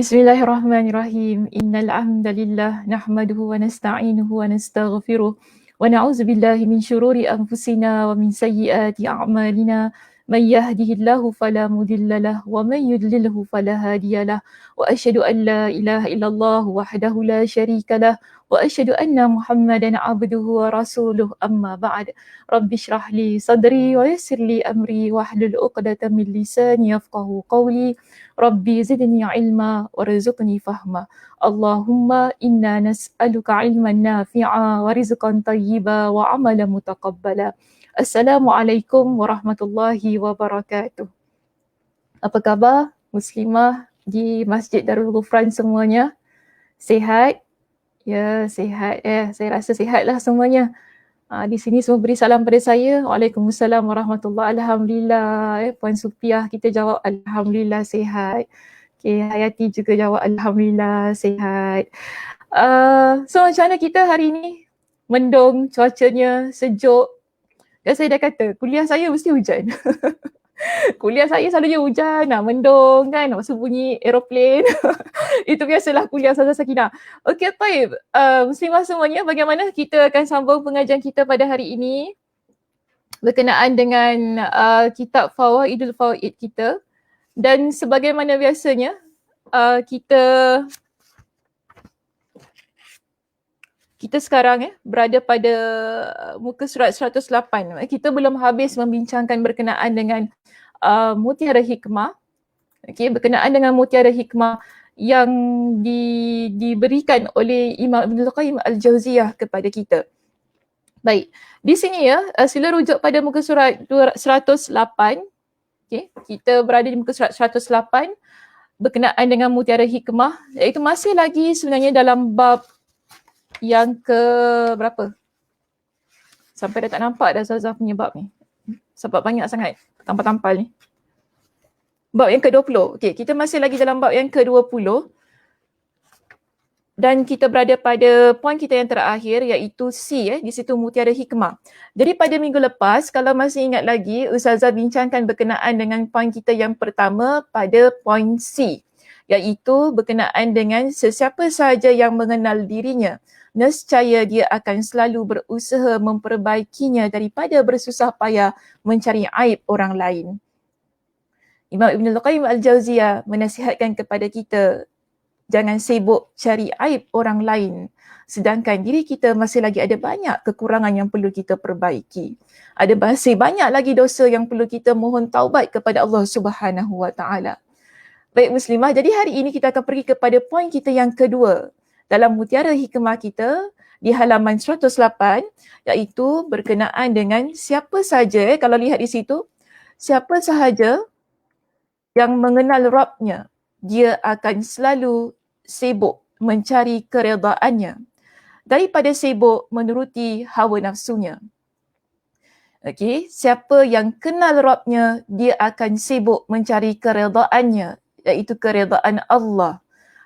Bismillahirrahmanirrahim. Innal hamdalillah nahmaduhu wa nasta'inuhu wa nastaghfiruh wa na'udzu billahi min syururi anfusina wa min sayyiati a'malina. Man yahdihillahu fala mudilla lahu wa man yudlilhu fala hadiyalah. Wa asyhadu an la ilaha illallah wahdahu la syarika lah wa asyhadu anna Muhammadan abduhu wa rasuluh. Amma ba'd. Rabbi shrah li sadri wa yassir li amri wahlul 'uqdatam min lisani yafqahu qawli. Rabbi zidni ilma warzuqni fahma. Allahumma inna nas'aluka ilman nafi'a wa rizqan tayyiba wa amalan mutaqabbala. Assalamualaikum warahmatullahi wabarakatuh. Apa khabar muslimah di Masjid Darul Ghufran semuanya? Sihat? Ya, sihat. Saya rasa sihatlah semuanya. Di sini semua beri salam pada saya. Waalaikumsalam warahmatullahi. Alhamdulillah. Puan Supiah kita jawab Alhamdulillah sihat. Okay, Hayati juga jawab Alhamdulillah sihat. So macam mana kita hari ni? Mendung, cuacanya sejuk. Dan saya dah kata, kuliah saya mesti hujan. Kuliah saya selalunya hujan, mendung kan, masa bunyi aeroplane. Itu biasalah kuliah Ustazah Sakinah. Okey, baik. Muslimah semuanya, bagaimana kita akan sambung pengajian kita pada hari ini berkenaan dengan kitab Fawaidul Fawaid kita. Dan sebagaimana biasanya, kita sekarang berada pada muka surat 108. Kita belum habis membincangkan berkenaan dengan Mutiara Hikmah. Okay, berkenaan dengan Mutiara Hikmah yang diberikan oleh Imam Ibnul Qayyim Al-Jauziyah kepada kita. Baik, di sini sila rujuk pada muka surat 108. Okay, kita berada di muka surat 108 berkenaan dengan Mutiara Hikmah, iaitu masih lagi sebenarnya dalam bab yang ke berapa? Sampai dah tak nampak dah Zazah punya bab ni. Sebab banyak sangat tampal-tampal ni. Bab yang ke-20. Okey, kita masih lagi dalam bab yang ke-20. Dan kita berada pada poin kita yang terakhir iaitu C, di situ Mutiara Hikmah. Jadi pada minggu lepas, kalau masih ingat lagi, Ustazah bincangkan berkenaan dengan poin kita yang pertama pada poin C, iaitu berkenaan dengan sesiapa sahaja yang mengenal dirinya, nescaya dia akan selalu berusaha memperbaikinya daripada bersusah payah mencari aib orang lain. Imam Ibnul Qayyim Al-Jauziyah menasihatkan kepada kita, jangan sibuk cari aib orang lain, sedangkan diri kita masih lagi ada banyak kekurangan yang perlu kita perbaiki. Ada masih banyak lagi dosa yang perlu kita mohon taubat kepada Allah Subhanahu Wa Taala. Baik muslimah, jadi hari ini kita akan pergi kepada poin kita yang kedua dalam Mutiara Hikmah kita di halaman 108, iaitu berkenaan dengan siapa saja, kalau lihat di situ, siapa sahaja yang mengenal Rabbnya, dia akan selalu sibuk mencari keredaannya daripada sibuk menuruti hawa nafsunya. Okey, siapa yang kenal Rabbnya, dia akan sibuk mencari keredaannya, iaitu keredaan Allah,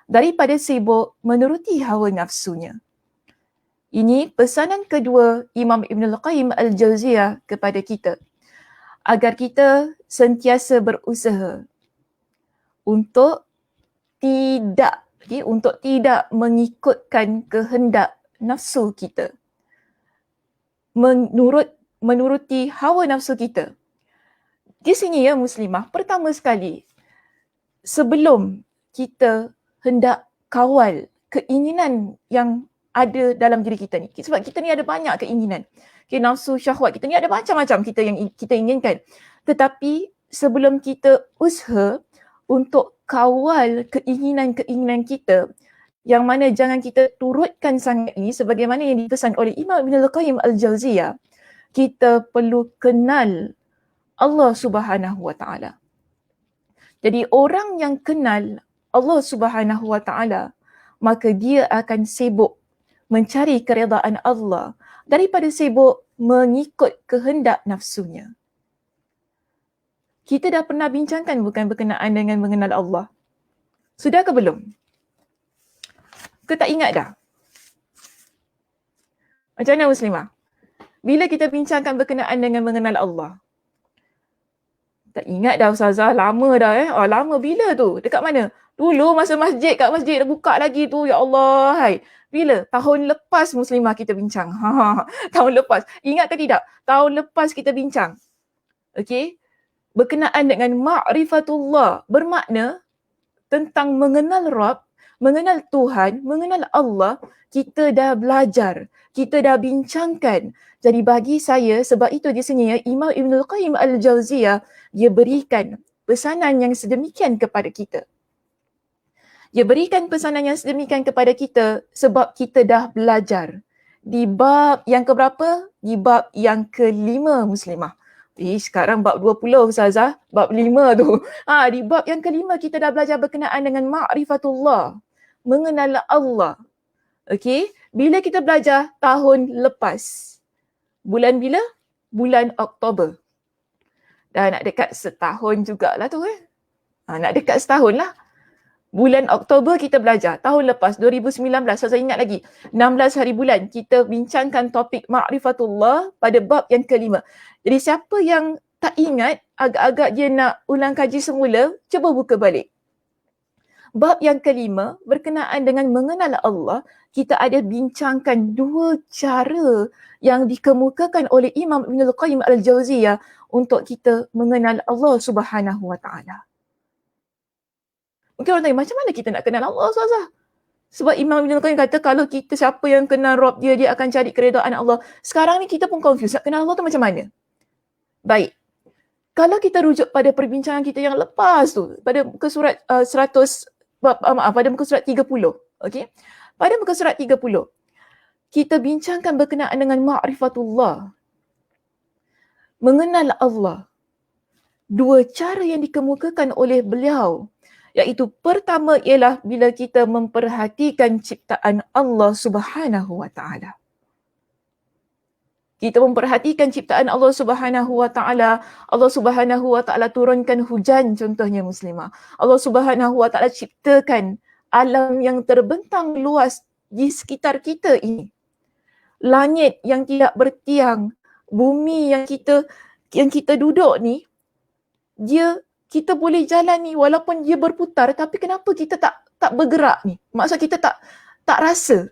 daripada sibuk menuruti hawa nafsunya. Ini pesanan kedua Imam Ibnul Qayyim Al-Jauziyah kepada kita, agar kita sentiasa berusaha untuk tidak mengikutkan kehendak nafsu kita, menuruti hawa nafsu kita. Di sini muslimah, pertama sekali, sebelum kita hendak kawal keinginan yang ada dalam diri kita ni, sebab kita ni ada banyak keinginan, nafsu syahwat kita ni ada macam-macam kita inginkan, tetapi sebelum kita usaha untuk kawal keinginan-keinginan kita, yang mana jangan kita turutkan sangat ni, sebagaimana yang dipesan oleh Imam Ibnul Qayyim Al-Jauziyah, kita perlu kenal Allah Subhanahu Wa Taala. Jadi orang yang kenal Allah Subhanahu Wa Taala, maka dia akan sibuk mencari keredaan Allah daripada sibuk mengikut kehendak nafsunya. Kita dah pernah bincangkan bukan berkenaan dengan mengenal Allah? Sudah ke belum? Ke tak ingat dah? Macam mana Muslimah? Bila kita bincangkan berkenaan dengan mengenal Allah? Tak ingat dah Ustazah, lama dah lama bila tu? Dekat mana? Dulu masa masjid, kat masjid dah buka lagi tu, ya Allah. Hai. Bila? Tahun lepas Muslimah kita bincang. Tahun lepas. Ingat ke tidak? Tahun lepas kita bincang. Okey? Berkenaan dengan ma'rifatullah, bermakna tentang mengenal Rabb, mengenal Tuhan, mengenal Allah, kita dah belajar, kita dah bincangkan. Jadi bagi saya, sebab itu di sini Imam Ibn Al-Qayyim Al-Jauziyah, dia berikan pesanan yang sedemikian kepada kita. Dia berikan pesanan yang sedemikian kepada kita sebab kita dah belajar. Di bab yang keberapa? Di bab yang ke-5 Muslimah. Sekarang bab 20 Ustazah, bab 5 tu. Di bab yang ke-5 kita dah belajar berkenaan dengan ma'rifatullah, mengenal Allah. Okey, bila kita belajar tahun lepas. Bulan bila? Bulan Oktober. Dah nak dekat setahun jugalah tu nak dekat setahun lah. Bulan Oktober kita belajar. Tahun lepas, 2019, saya ingat lagi. 16 hari bulan, kita bincangkan topik ma'rifatullah pada bab yang ke-5. Jadi siapa yang tak ingat, agak-agak dia nak ulang kaji semula, cuba buka balik. Bab yang ke-5 berkenaan dengan mengenal Allah, kita ada bincangkan 2 cara yang dikemukakan oleh Imam Ibn Al-Qayyim Al-Jauziyah untuk kita mengenal Allah Subhanahu Wa Taala. Mungkin orang tanya, macam mana kita nak kenal Allah Ustazah? Sebab Imam Ibn Al-Qayyim kata kalau kita siapa yang kenal Rabb dia akan cari keredaan Allah. Sekarang ni kita pun confused, nak kenal Allah tu macam mana? Baik. Kalau kita rujuk pada perbincangan kita yang lepas tu, pada muka surat pada muka surat 30. Okey? Pada muka surat 30, kita bincangkan berkenaan dengan ma'rifatullah. Mengenal Allah. 2 cara yang dikemukakan oleh beliau. Iaitu pertama ialah bila kita memperhatikan ciptaan Allah Subhanahu Wa Taala. Kita memperhatikan ciptaan Allah Subhanahu Wa Taala. Allah Subhanahu Wa Taala turunkan hujan contohnya Muslimah. Allah Subhanahu Wa Taala ciptakan alam yang terbentang luas di sekitar kita ini. Langit yang tidak bertiang, bumi yang kita duduk ni, kita boleh jalan ni walaupun dia berputar, tapi kenapa kita tak bergerak ni? Maksud kita tak rasa.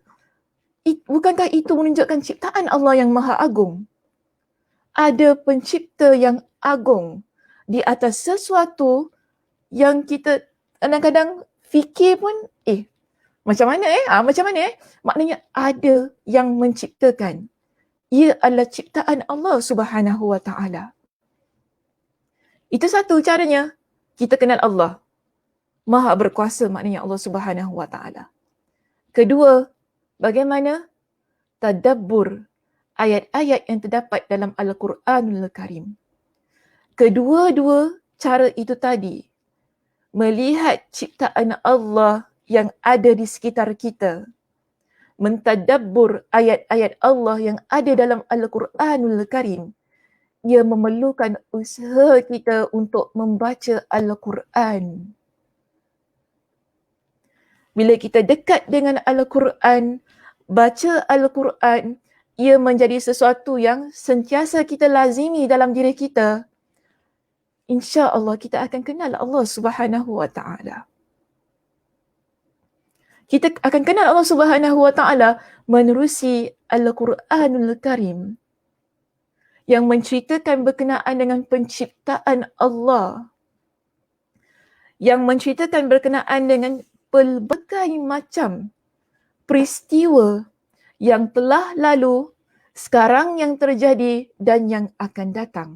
Bukankah itu menunjukkan ciptaan Allah yang maha agung? Ada pencipta yang agung di atas sesuatu yang kita kadang-kadang fikir pun macam mana macam mana maknanya ada yang menciptakan. Ia adalah ciptaan Allah Subhanahu Wa Taala. Itu satu caranya kita kenal Allah. Maha berkuasa maknanya Allah Subhanahu Wa Taala. Kedua, bagaimana tadabbur ayat-ayat yang terdapat dalam Al-Quranul Karim. Kedua-dua cara itu tadi, melihat ciptaan Allah yang ada di sekitar kita, mentadabbur ayat-ayat Allah yang ada dalam Al-Quranul Karim, ia memerlukan usaha kita untuk membaca Al-Quran. Bila kita dekat dengan Al-Quran, baca Al-Quran, ia menjadi sesuatu yang sentiasa kita lazimi dalam diri kita. InsyaAllah kita akan kenal Allah Subhanahu Wa Taala. Kita akan kenal Allah Subhanahu Wa Taala menerusi Al-Quranul Karim yang menceritakan berkenaan dengan penciptaan Allah, yang menceritakan berkenaan dengan pelbagai macam peristiwa yang telah lalu, sekarang yang terjadi dan yang akan datang.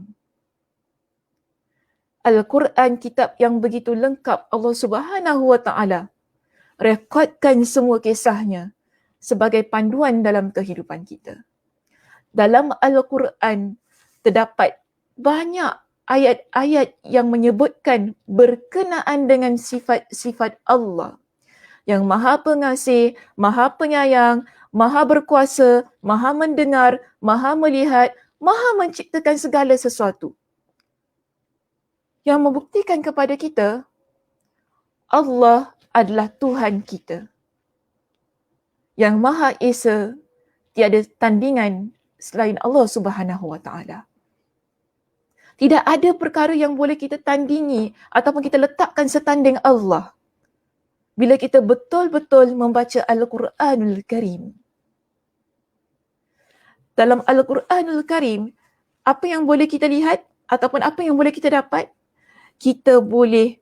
Al-Quran, kitab yang begitu lengkap, Allah Subhanahu Wa Taala rekodkan semua kisahnya sebagai panduan dalam kehidupan kita. Dalam Al-Quran terdapat banyak ayat-ayat yang menyebutkan berkenaan dengan sifat-sifat Allah, yang Maha Pengasih, Maha Penyayang, Maha Berkuasa, Maha Mendengar, Maha Melihat, Maha menciptakan segala sesuatu. Yang membuktikan kepada kita, Allah adalah Tuhan kita. Yang Maha Esa, tiada tandingan selain Allah Subhanahu Wa Taala. Tidak ada perkara yang boleh kita tandingi ataupun kita letakkan setanding Allah bila kita betul-betul membaca Al-Quranul Karim. Dalam Al-Quranul Karim, apa yang boleh kita lihat ataupun apa yang boleh kita dapat? Kita boleh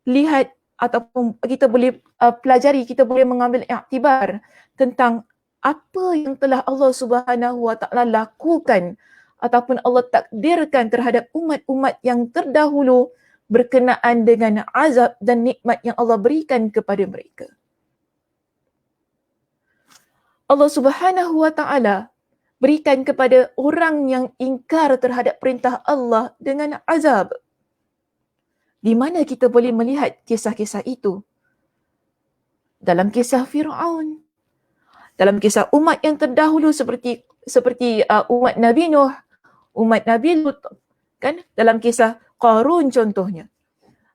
lihat ataupun kita boleh pelajari, kita boleh mengambil iktibar tentang apa yang telah Allah Subhanahu Wa Taala lakukan ataupun Allah takdirkan terhadap umat-umat yang terdahulu berkenaan dengan azab dan nikmat yang Allah berikan kepada mereka. Allah Subhanahu Wa Taala berikan kepada orang yang ingkar terhadap perintah Allah dengan azab. Di mana kita boleh melihat kisah-kisah itu? Dalam kisah Fir'aun, dalam kisah umat yang terdahulu seperti umat Nabi Nuh, umat Nabi Lut, kan? Dalam kisah Qarun contohnya.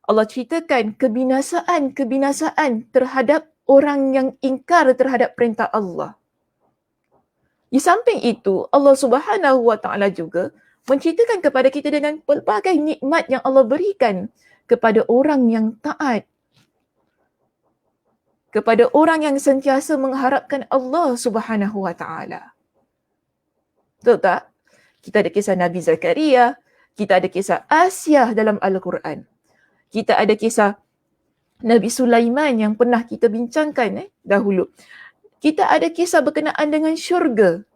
Allah ceritakan kebinasaan terhadap orang yang ingkar terhadap perintah Allah. Di samping itu, Allah Subhanahu Wa Taala juga menceritakan kepada kita dengan pelbagai nikmat yang Allah berikan kepada orang yang taat, kepada orang yang sentiasa mengharapkan Allah Subhanahu Wa Taala. Betul tak? Kita ada kisah Nabi Zakaria, kita ada kisah Asyah dalam Al-Quran. Kita ada kisah Nabi Sulaiman yang pernah kita bincangkan dahulu. Kita ada kisah berkenaan dengan syurga.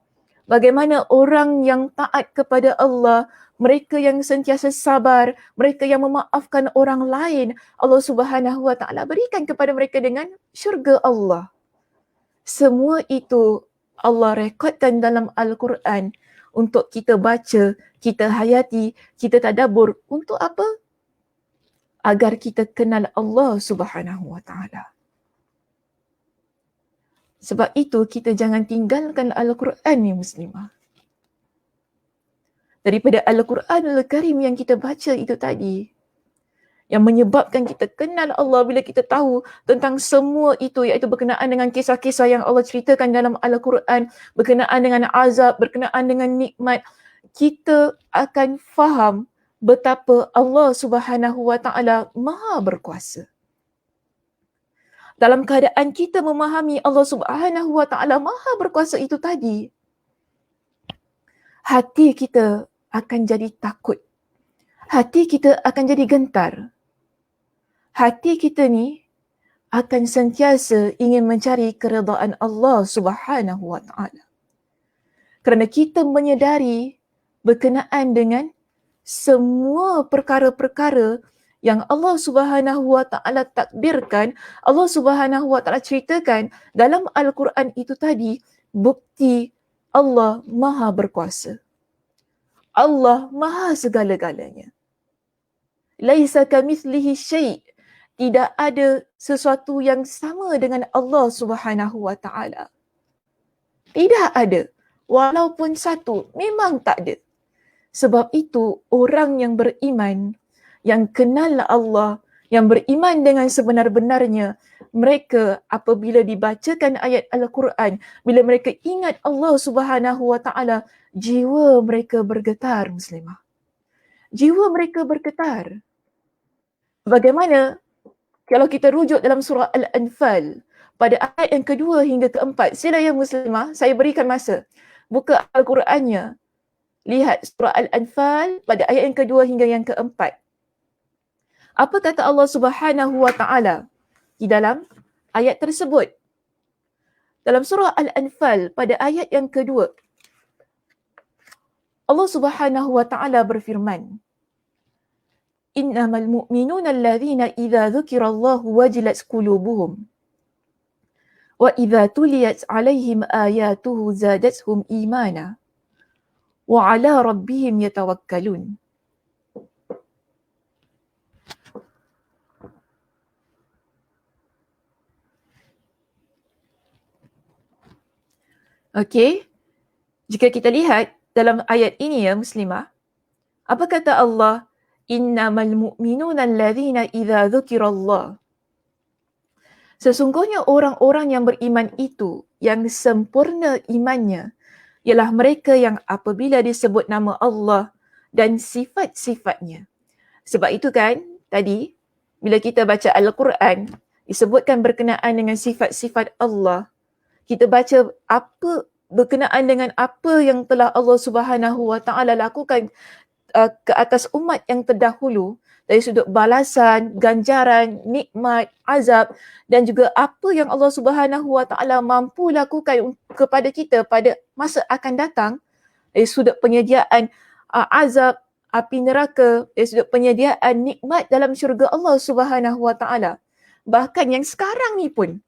Bagaimana orang yang taat kepada Allah, mereka yang sentiasa sabar, mereka yang memaafkan orang lain, Allah Subhanahu Wa Taala berikan kepada mereka dengan syurga Allah. Semua itu Allah rekodkan dalam Al-Quran untuk kita baca, kita hayati, kita tadabbur. Untuk apa? Agar kita kenal Allah Subhanahu Wa Taala. Sebab itu kita jangan tinggalkan Al-Quran ni muslimah. Daripada Al-Quranul Karim yang kita baca itu tadi, yang menyebabkan kita kenal Allah bila kita tahu tentang semua itu, iaitu berkenaan dengan kisah-kisah yang Allah ceritakan dalam Al-Quran, berkenaan dengan azab, berkenaan dengan nikmat, kita akan faham betapa Allah Subhanahu Wa Taala Maha Berkuasa. Dalam keadaan kita memahami Allah Subhanahu Wa Taala Maha Berkuasa itu tadi, hati kita akan jadi takut. Hati kita akan jadi gentar. Hati kita ni akan sentiasa ingin mencari keredaan Allah Subhanahu Wa Taala. Kerana kita menyedari berkenaan dengan semua perkara-perkara yang Allah Subhanahu Wa Taala takdirkan, Allah Subhanahu Wa Taala ceritakan dalam Al-Quran itu tadi, bukti Allah Maha Berkuasa. Allah Maha segala-galanya. Laisa kamitslihi syai'. Tidak ada sesuatu yang sama dengan Allah Subhanahu Wa Taala. Tidak ada. Walaupun satu, memang tak ada. Sebab itu orang yang beriman, yang kenal Allah, yang beriman dengan sebenar-benarnya, mereka apabila dibacakan ayat Al-Quran, bila mereka ingat Allah Subhanahu Wa Taala, jiwa mereka bergetar muslimah. Jiwa mereka bergetar. Bagaimana kalau kita rujuk dalam surah Al-Anfal pada ayat yang kedua hingga keempat. Sila ya muslimah, saya berikan masa. Buka Al-Qurannya. Lihat surah Al-Anfal pada ayat yang kedua hingga yang keempat. Apa kata Allah Subhanahu Wa Taala di dalam ayat tersebut? Dalam surah Al-Anfal pada ayat yang kedua, Allah Subhanahu Wa Taala berfirman, Innamal mu'minuna alladhina idza dzukirallahu wajilat qulubuhum wa idza tuliyat 'alaihim ayatuhu zadatuhum imana wa 'ala rabbihim yatawakkalun. Okey. Jika kita lihat dalam ayat ini ya muslimah, apa kata Allah? Innamal mu'minuna allazina idza dzukirallah. Sesungguhnya orang-orang yang beriman itu yang sempurna imannya ialah mereka yang apabila disebut nama Allah dan sifat-sifatnya. Sebab itu kan tadi bila kita baca Al-Quran disebutkan berkenaan dengan sifat-sifat Allah. Kita baca apa berkenaan dengan apa yang telah Allah Subhanahu Wa Taala lakukan ke atas umat yang terdahulu dari sudut balasan, ganjaran, nikmat, azab dan juga apa yang Allah Subhanahu Wa Taala mampu lakukan kepada kita pada masa akan datang dari sudut penyediaan azab, api neraka, dari sudut penyediaan nikmat dalam syurga Allah Subhanahu Wa Taala. Bahkan yang sekarang ni pun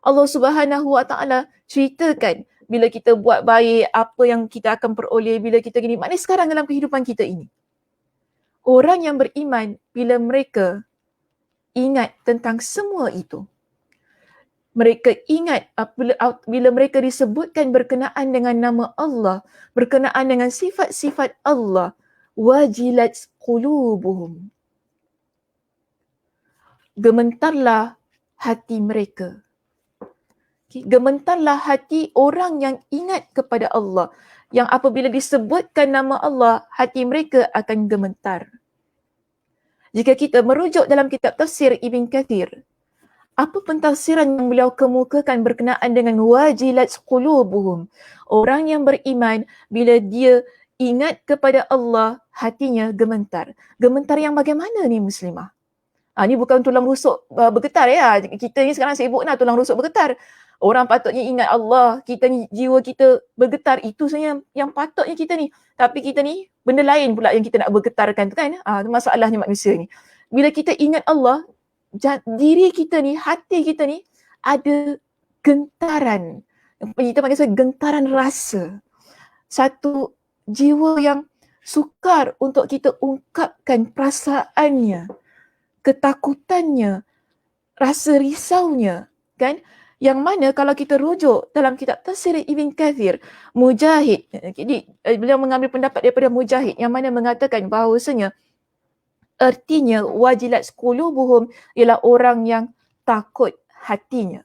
Allah Subhanahu Wa Taala ceritakan bila kita buat baik apa yang kita akan peroleh bila kita gini. Maknanya sekarang dalam kehidupan kita ini. Orang yang beriman bila mereka ingat tentang semua itu. Mereka ingat bila mereka disebutkan berkenaan dengan nama Allah, berkenaan dengan sifat-sifat Allah, wajilat qulubuhum. Gementarlah hati mereka. Gementarlah hati orang yang ingat kepada Allah. Yang apabila disebutkan nama Allah, hati mereka akan gementar. Jika kita merujuk dalam kitab tafsir Ibn Kathir, apa pentafsiran yang beliau kemukakan berkenaan dengan wajilat qulubuhum? Orang yang beriman bila dia ingat kepada Allah, hatinya gementar. Gementar yang bagaimana ni muslimah? Ni bukan tulang rusuk bergetar ya. Kita ni sekarang sibuk nak tulang rusuk bergetar. Orang patutnya ingat Allah, kita ni jiwa kita bergetar, itu sebenarnya yang patutnya kita ni. Tapi kita ni benda lain pula yang kita nak bergetarkan tu kan. Itu masalahnya manusia ni. Bila kita ingat Allah, diri kita ni, hati kita ni ada gentaran. Kita panggil gentaran rasa. Satu jiwa yang sukar untuk kita ungkapkan perasaannya, ketakutannya, rasa risaunya, kan? Yang mana kalau kita rujuk dalam kitab tafsir Ibn Kathir, Mujahid, beliau mengambil pendapat daripada Mujahid yang mana mengatakan bahawasanya artinya wajilat qulubuhum ialah orang yang takut hatinya.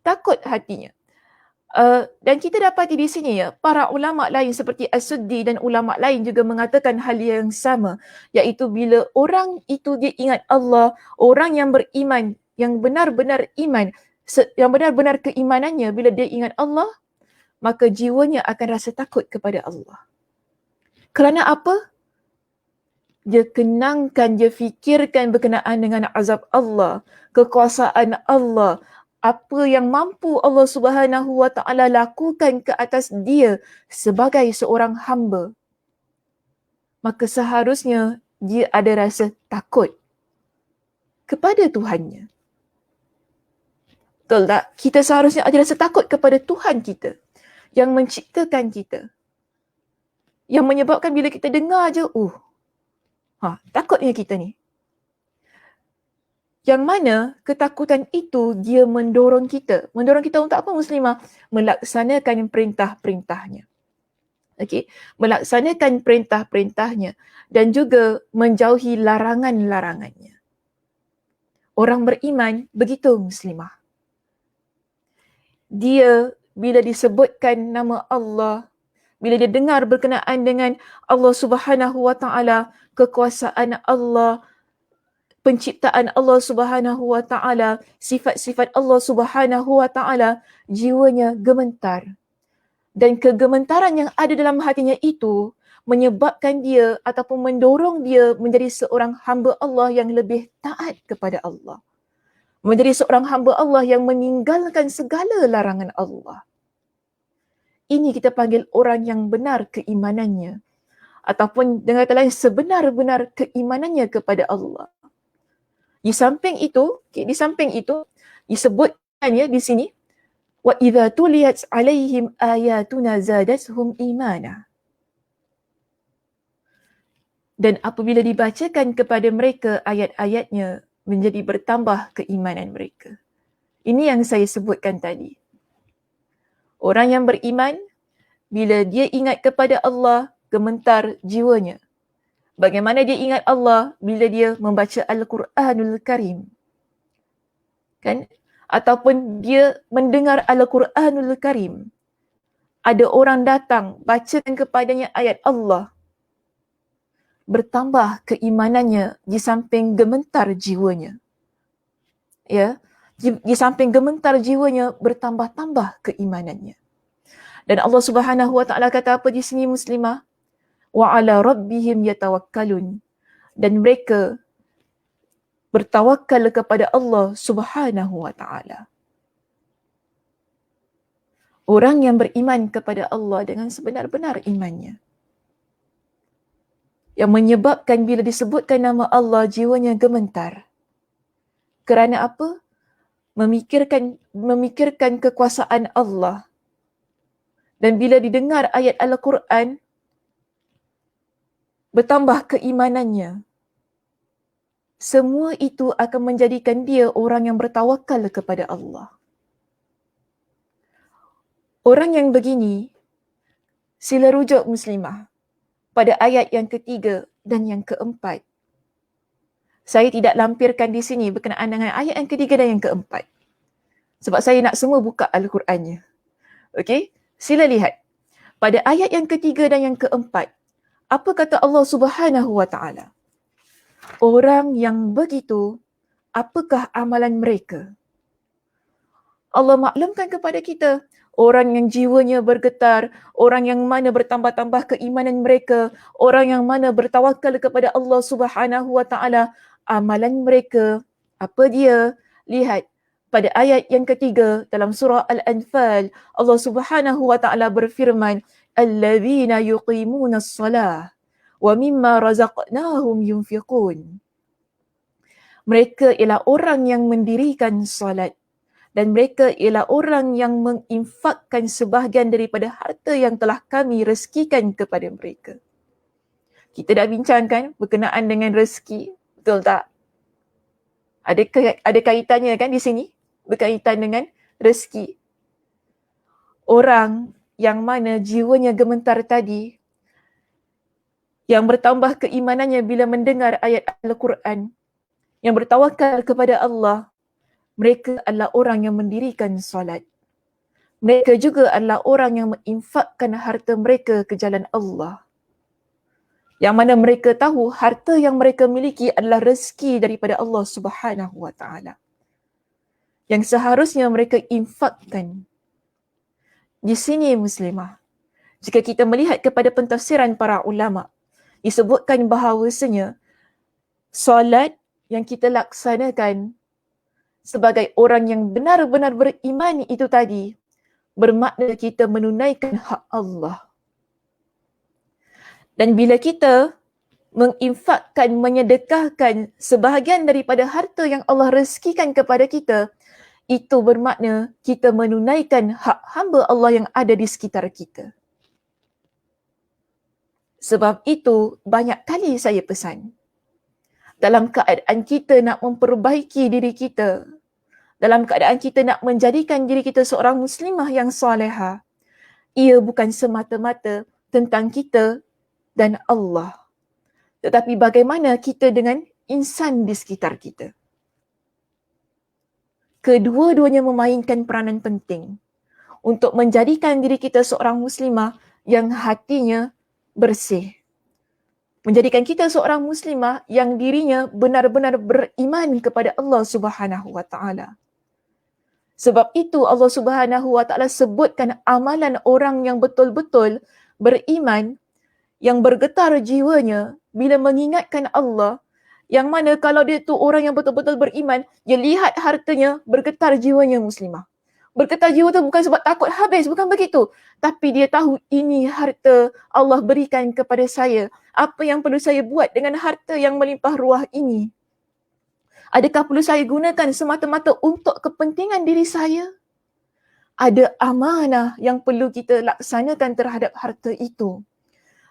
Takut hatinya. Dan kita dapati di sini ya, para ulama lain seperti As-Suddi dan ulama lain juga mengatakan hal yang sama, iaitu bila orang itu dia ingat Allah, orang yang beriman, yang benar-benar iman, yang benar-benar keimanannya bila dia ingat Allah, maka jiwanya akan rasa takut kepada Allah. Kerana apa? Dia kenangkan, dia fikirkan berkenaan dengan azab Allah, kekuasaan Allah, apa yang mampu Allah Subhanahu Wa Taala lakukan ke atas dia sebagai seorang hamba. Maka seharusnya dia ada rasa takut kepada Tuhannya. Betul tak? Kita seharusnya ada rasa takut kepada Tuhan kita yang menciptakan kita. Yang menyebabkan bila kita dengar je, takutnya kita ni. Yang mana ketakutan itu dia mendorong kita. Mendorong kita untuk apa muslimah? Melaksanakan perintah-perintahnya. Okey, melaksanakan perintah-perintahnya dan juga menjauhi larangan-larangannya. Orang beriman begitu muslimah. Dia bila disebutkan nama Allah, bila dia dengar berkenaan dengan Allah Subhanahu Wa Taala, kekuasaan Allah, penciptaan Allah Subhanahu Wa Taala, sifat-sifat Allah Subhanahu Wa Taala, jiwanya gementar. Dan kegementaran yang ada dalam hatinya itu menyebabkan dia ataupun mendorong dia menjadi seorang hamba Allah yang lebih taat kepada Allah. Menjadi seorang hamba Allah yang meninggalkan segala larangan Allah. Ini kita panggil orang yang benar keimanannya. Ataupun dengan kata lain sebenar-benar keimanannya kepada Allah. Di samping itu disebutkan ya di sini, wa idza tuliyat alaihim ayatuna zadatuhum imana. Dan apabila dibacakan kepada mereka ayat-ayatnya, menjadi bertambah keimanan mereka. Ini yang saya sebutkan tadi. Orang yang beriman, bila dia ingat kepada Allah, gementar jiwanya. Bagaimana dia ingat Allah? Bila dia membaca Al-Quranul Karim. Kan? Ataupun dia mendengar Al-Quranul Karim. Ada orang datang, bacakan kepadanya ayat Allah. Bertambah keimanannya di samping gementar jiwanya. Ya, di samping gementar jiwanya, bertambah-tambah keimanannya. Dan Allah Subhanahu Wa Taala kata apa di sini, Muslimah? Wa ala rabbihim yatawakkalun. Dan mereka bertawakal kepada Allah Subhanahu Wa Taala. Orang yang beriman kepada Allah dengan sebenar-benar imannya, yang menyebabkan bila disebutkan nama Allah, jiwanya gementar. Kerana apa? Memikirkan kekuasaan Allah. Dan bila didengar ayat Al-Quran, bertambah keimanannya. Semua itu akan menjadikan dia orang yang bertawakal kepada Allah. Orang yang begini, sila rujuk Muslimah pada ayat yang ketiga dan yang keempat. Saya tidak lampirkan di sini berkenaan dengan ayat yang ketiga dan yang keempat. Sebab saya nak semua buka Al-Qurannya. Okey? Sila lihat. Pada ayat yang ketiga dan yang keempat, apa kata Allah Subhanahu Wa Taala? Orang yang begitu, apakah amalan mereka? Allah maklumkan kepada kita, orang yang jiwanya bergetar, orang yang mana bertambah-tambah keimanan mereka, orang yang mana bertawakal kepada Allah Subhanahu Wa Taala, amalan mereka, apa dia? Lihat, pada ayat yang ketiga dalam surah Al-Anfal, Allah Subhanahu Wa Taala berfirman, allazina yuqimunas salah wa mimma razaqnahum yunfiqun. Mereka ialah orang yang mendirikan salat dan mereka ialah orang yang menginfakkan sebahagian daripada harta yang telah kami rezekikan kepada mereka. Kita dah bincangkan berkenaan dengan rezeki, betul tak? Ada kaitannya kan di sini? Berkaitan dengan rezeki. Orang yang mana jiwanya gementar tadi, yang bertambah keimanannya bila mendengar ayat Al-Quran, yang bertawakal kepada Allah, mereka adalah orang yang mendirikan solat. Mereka juga adalah orang yang menginfakkan harta mereka ke jalan Allah. Yang mana mereka tahu harta yang mereka miliki adalah rezeki daripada Allah Subhanahu Wa Taala. Yang seharusnya mereka infakkan. Di sini Muslimah, jika kita melihat kepada pentafsiran para ulama, disebutkan bahawasanya solat yang kita laksanakan sebagai orang yang benar-benar beriman itu tadi, bermakna kita menunaikan hak Allah. Dan bila kita menginfakkan, menyedekahkan sebahagian daripada harta yang Allah rezekikan kepada kita, itu bermakna kita menunaikan hak hamba Allah yang ada di sekitar kita. Sebab itu banyak kali saya pesan, dalam keadaan kita nak memperbaiki diri kita, dalam keadaan kita nak menjadikan diri kita seorang muslimah yang salihah, ia bukan semata-mata tentang kita dan Allah, tetapi bagaimana kita dengan insan di sekitar kita. Kedua-duanya memainkan peranan penting untuk menjadikan diri kita seorang muslimah yang hatinya bersih. Menjadikan kita seorang muslimah yang dirinya benar-benar beriman kepada Allah Subhanahu Wa Taala. Sebab itu Allah Subhanahu Wa Taala sebutkan amalan orang yang betul-betul beriman, yang bergetar jiwanya bila mengingatkan Allah, yang mana kalau dia tu orang yang betul-betul beriman, dia lihat hartanya, bergetar jiwanya muslimah. Bergetar jiwa tu bukan sebab takut habis, bukan begitu. Tapi dia tahu ini harta Allah berikan kepada saya. Apa yang perlu saya buat dengan harta yang melimpah ruah ini? Adakah perlu saya gunakan semata-mata untuk kepentingan diri saya? Ada amanah yang perlu kita laksanakan terhadap harta itu.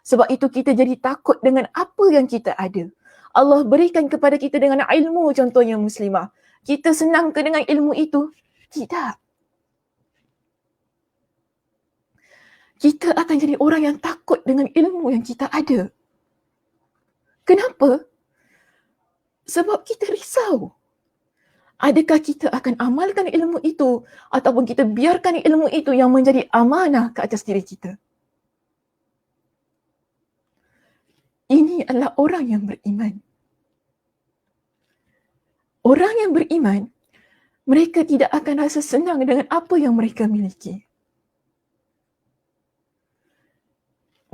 Sebab itu kita jadi takut dengan apa yang kita ada. Allah berikan kepada kita dengan ilmu, contohnya muslimah. Kita senang ke dengan ilmu itu? Tidak. Kita akan jadi orang yang takut dengan ilmu yang kita ada. Kenapa? Sebab kita risau. Adakah kita akan amalkan ilmu itu ataupun kita biarkan ilmu itu yang menjadi amanah ke atas diri kita? Ini adalah orang yang beriman. Orang yang beriman, mereka tidak akan rasa senang dengan apa yang mereka miliki.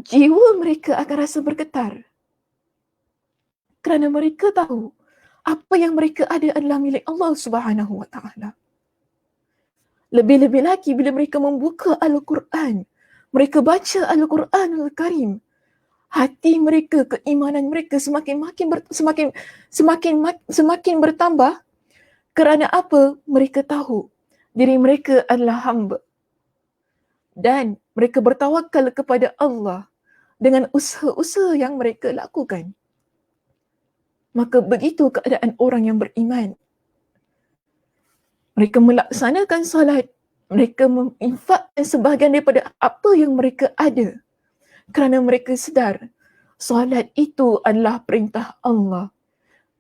Jiwa mereka akan rasa bergetar kerana mereka tahu apa yang mereka ada adalah milik Allah Subhanahu wa taala. Lebih-lebih lagi bila mereka membuka Al-Quran, mereka baca Al-Quranul Karim, hati mereka, keimanan mereka semakin bertambah kerana apa? Mereka tahu diri mereka adalah hamba dan mereka bertawakal kepada Allah dengan usaha-usaha yang mereka lakukan. Maka begitu keadaan orang yang beriman. Mereka melaksanakan solat, mereka menginfakkan sebahagian daripada apa yang mereka ada kerana mereka sedar solat itu adalah perintah Allah.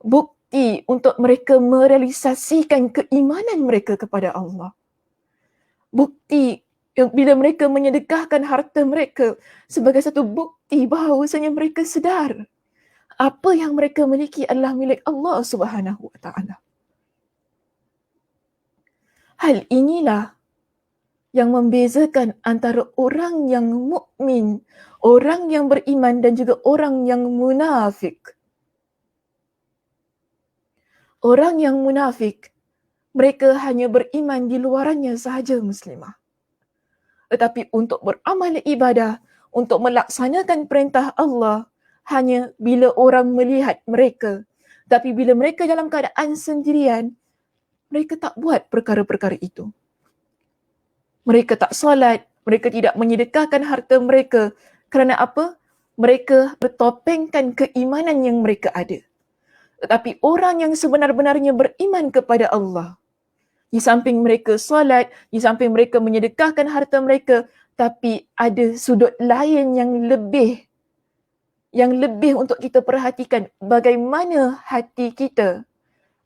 Bukti untuk mereka merealisasikan keimanan mereka kepada Allah. Bukti bila mereka menyedekahkan harta mereka sebagai satu bukti bahawasanya mereka sedar apa yang mereka miliki adalah milik Allah Subhanahu wa taala. Hal inilah yang membezakan antara orang yang mukmin, orang yang beriman dan juga orang yang munafik. Orang yang munafik, mereka hanya beriman di luarannya sahaja muslimah. Tetapi untuk beramal ibadah, untuk melaksanakan perintah Allah, hanya bila orang melihat mereka. Tapi bila mereka dalam keadaan sendirian, mereka tak buat perkara-perkara itu. Mereka tak solat, mereka tidak menyedekahkan harta mereka. Kerana apa? Mereka bertopengkan keimanan yang mereka ada. Tetapi orang yang sebenar-benarnya beriman kepada Allah, di samping mereka solat, di samping mereka menyedekahkan harta mereka, tapi ada sudut lain yang lebih untuk kita perhatikan. Bagaimana hati kita?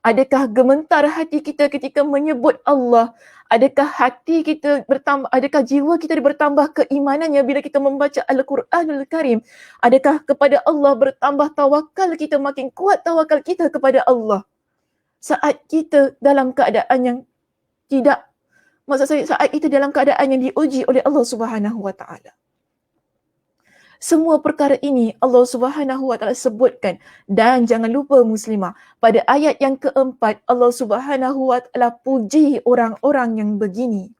Adakah gementar hati kita ketika menyebut Allah? Adakah hati kita bertambah, adakah jiwa kita bertambah keimanannya bila kita membaca Al-Quranul Karim? Adakah kepada Allah bertambah tawakal kita, makin kuat tawakal kita kepada Allah? Saat kita dalam keadaan yang tidak, maksud saya saat kita dalam keadaan yang diuji oleh Allah Subhanahu wa taala. Semua perkara ini Allah Subhanahu wa taala sebutkan, dan jangan lupa muslimah, pada ayat yang keempat Allah Subhanahu wa taala puji orang-orang yang begini.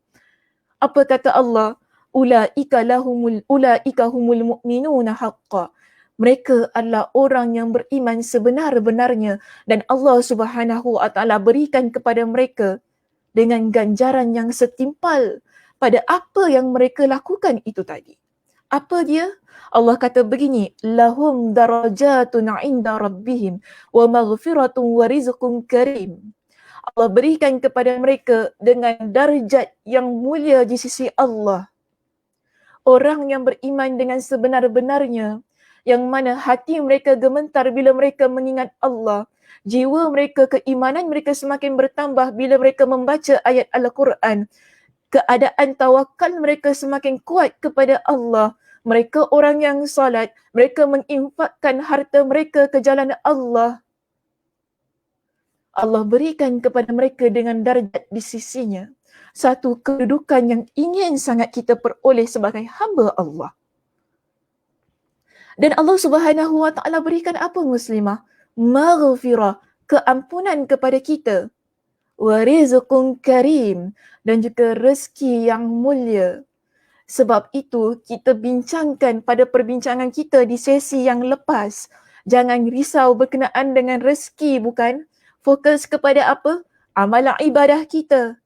Apa kata Allah? Ulaika humul mu'minuna haqqan. Mereka adalah orang yang beriman sebenar-benarnya dan Allah Subhanahu wa taala berikan kepada mereka dengan ganjaran yang setimpal pada apa yang mereka lakukan itu tadi. Apa dia? Allah kata begini, lahum darajatun 'inda rabbihim wa maghfiratun wa rizqun karim. Allah berikan kepada mereka dengan darjat yang mulia di sisi Allah. Orang yang beriman dengan sebenar-benarnya, yang mana hati mereka gementar bila mereka mengingat Allah, jiwa mereka, keimanan mereka semakin bertambah bila mereka membaca ayat Al-Quran, keadaan tawakal mereka semakin kuat kepada Allah. Mereka orang yang salat, mereka menginfakkan harta mereka ke jalan Allah. Allah berikan kepada mereka dengan darjat di sisinya satu kedudukan yang ingin sangat kita peroleh sebagai hamba Allah. Dan Allah Subhanahu wa taala berikan apa muslimah? Maghfirah, keampunan kepada kita. Wa rizqun karim, dan juga rezeki yang mulia. Sebab itu kita bincangkan pada perbincangan kita di sesi yang lepas. Jangan risau berkenaan dengan rezeki, bukan? Fokus kepada apa? Amalan ibadah kita.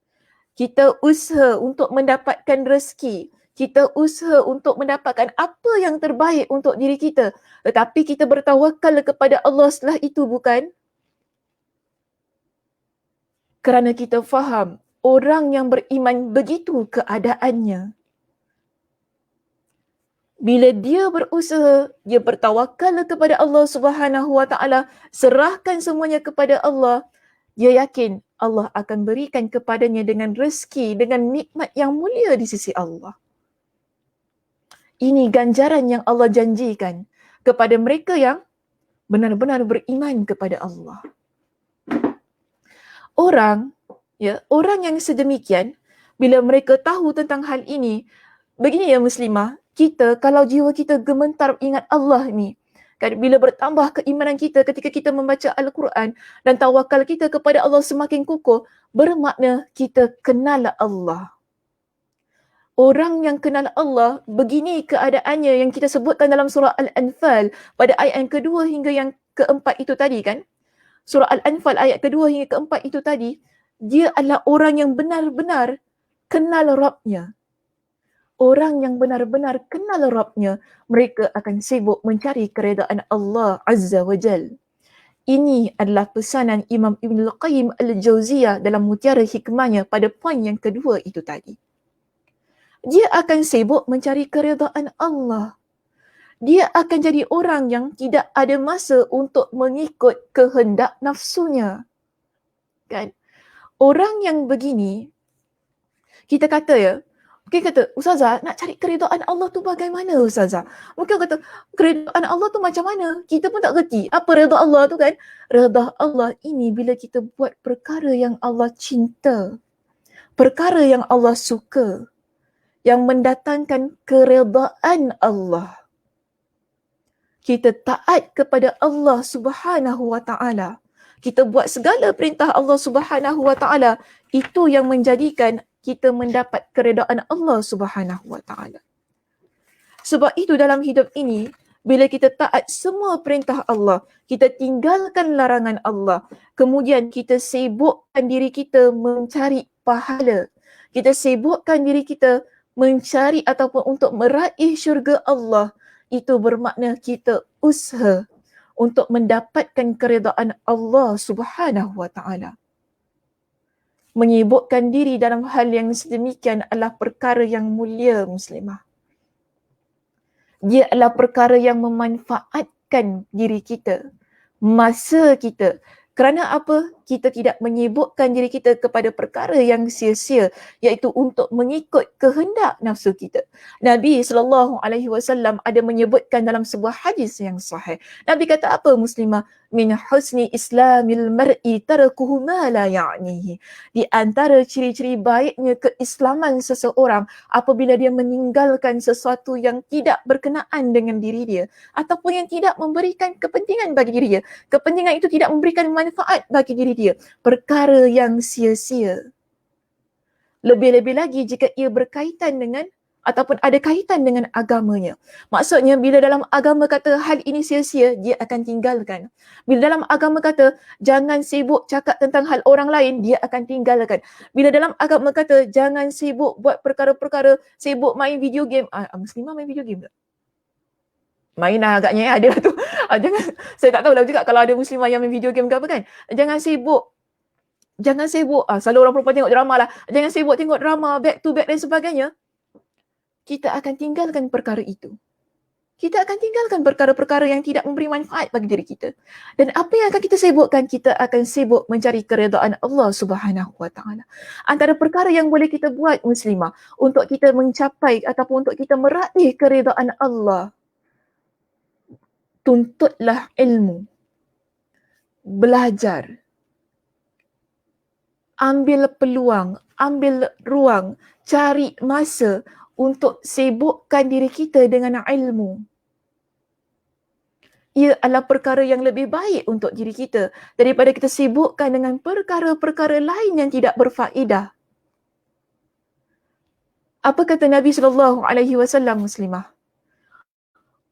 Kita usaha untuk mendapatkan rezeki. Kita usaha untuk mendapatkan apa yang terbaik untuk diri kita. Tetapi kita bertawakal kepada Allah setelah itu, bukan? Kerana kita faham orang yang beriman begitu keadaannya. Bila dia berusaha, dia bertawakal kepada Allah Subhanahu Wa Taala, serahkan semuanya kepada Allah, dia yakin Allah akan berikan kepadanya dengan rezeki, dengan nikmat yang mulia di sisi Allah. Ini ganjaran yang Allah janjikan kepada mereka yang benar-benar beriman kepada Allah. Orang yang sedemikian, bila mereka tahu tentang hal ini, begini ya muslimah, kita kalau jiwa kita gemetar ingat Allah ni, kan, bila bertambah keimanan kita ketika kita membaca Al-Quran dan tawakal kita kepada Allah semakin kukuh, bermakna kita kenal Allah. Orang yang kenal Allah, begini keadaannya yang kita sebutkan dalam surah Al-Anfal pada ayat yang kedua hingga yang keempat itu tadi kan. Surah Al-Anfal ayat kedua hingga keempat itu tadi, dia adalah orang yang benar-benar kenal Rabbnya. Orang yang benar-benar kenal Rabbnya, mereka akan sibuk mencari keredaan Allah Azza wa Jal. Ini adalah pesanan Imam Ibn Al-Qayyim Al-Jawziyah dalam Mutiara Hikmahnya pada poin yang kedua itu tadi. Dia akan sibuk mencari keredaan Allah. Dia akan jadi orang yang tidak ada masa untuk mengikut kehendak nafsunya. Kan? Orang yang begini, kita kata ya, mungkin kata, Ustazah, nak cari keredaan Allah tu bagaimana Ustazah? Mungkin kata, keredaan Allah tu macam mana? Kita pun tak kerti. Apa redha Allah tu kan? Redha Allah ini bila kita buat perkara yang Allah cinta. Perkara yang Allah suka. Yang mendatangkan keredaan Allah. Kita taat kepada Allah Subhanahu Wa Taala. Kita buat segala perintah Allah Subhanahu Wa Taala. Itu yang menjadikan kita mendapat keredaan Allah Subhanahu Wa Taala. Sebab itu dalam hidup ini, bila kita taat semua perintah Allah, kita tinggalkan larangan Allah, kemudian kita sibukkan diri kita mencari pahala. Kita sibukkan diri kita mencari ataupun untuk meraih syurga Allah. Itu bermakna kita usaha untuk mendapatkan keredaan Allah Subhanahu Wa Taala. Menyibukkan diri dalam hal yang sedemikian adalah perkara yang mulia muslimah. Dia adalah perkara yang memanfaatkan diri kita, masa kita. Kerana apa? Kita tidak menyibukkan diri kita kepada perkara yang sia-sia, iaitu untuk mengikut kehendak nafsu kita. Nabi SAW ada menyebutkan dalam sebuah hadis yang sahih. Nabi kata apa muslimah? Min husni islamil mar'i tarakuhu ma la ya'nihi. Di antara ciri-ciri baiknya keislaman seseorang apabila dia meninggalkan sesuatu yang tidak berkenaan dengan diri dia ataupun yang tidak memberikan kepentingan bagi diri dia. Kepentingan itu tidak memberikan manfaat bagi diri dia. Perkara yang sia-sia. Lebih-lebih lagi jika ia berkaitan dengan ataupun ada kaitan dengan agamanya. Maksudnya bila dalam agama kata hal ini sia-sia, dia akan tinggalkan. Bila dalam agama kata jangan sibuk cakap tentang hal orang lain, dia akan tinggalkan. Bila dalam agama kata jangan sibuk buat perkara-perkara, sibuk main video game. Muslimah main video game tak? Main lah agaknya ada tu. Jangan, saya tak tahulah juga kalau ada muslimah yang main video game ke apa kan. Jangan sibuk, selalu orang perempuan tengok drama lah. Jangan sibuk tengok drama, back to back dan sebagainya. Kita akan tinggalkan perkara itu. Kita akan tinggalkan perkara-perkara yang tidak memberi manfaat bagi diri kita. Dan apa yang akan kita sibukkan? Kita akan sibuk mencari keredaan Allah Subhanahu Wa Taala. Antara perkara yang boleh kita buat muslimah untuk kita mencapai ataupun untuk kita meraih keredaan Allah, tuntutlah ilmu. Belajar. Ambil peluang, ambil ruang, cari masa untuk sibukkan diri kita dengan ilmu. Ia adalah perkara yang lebih baik untuk diri kita daripada kita sibukkan dengan perkara-perkara lain yang tidak berfaedah. Apa kata Nabi SAW muslimah?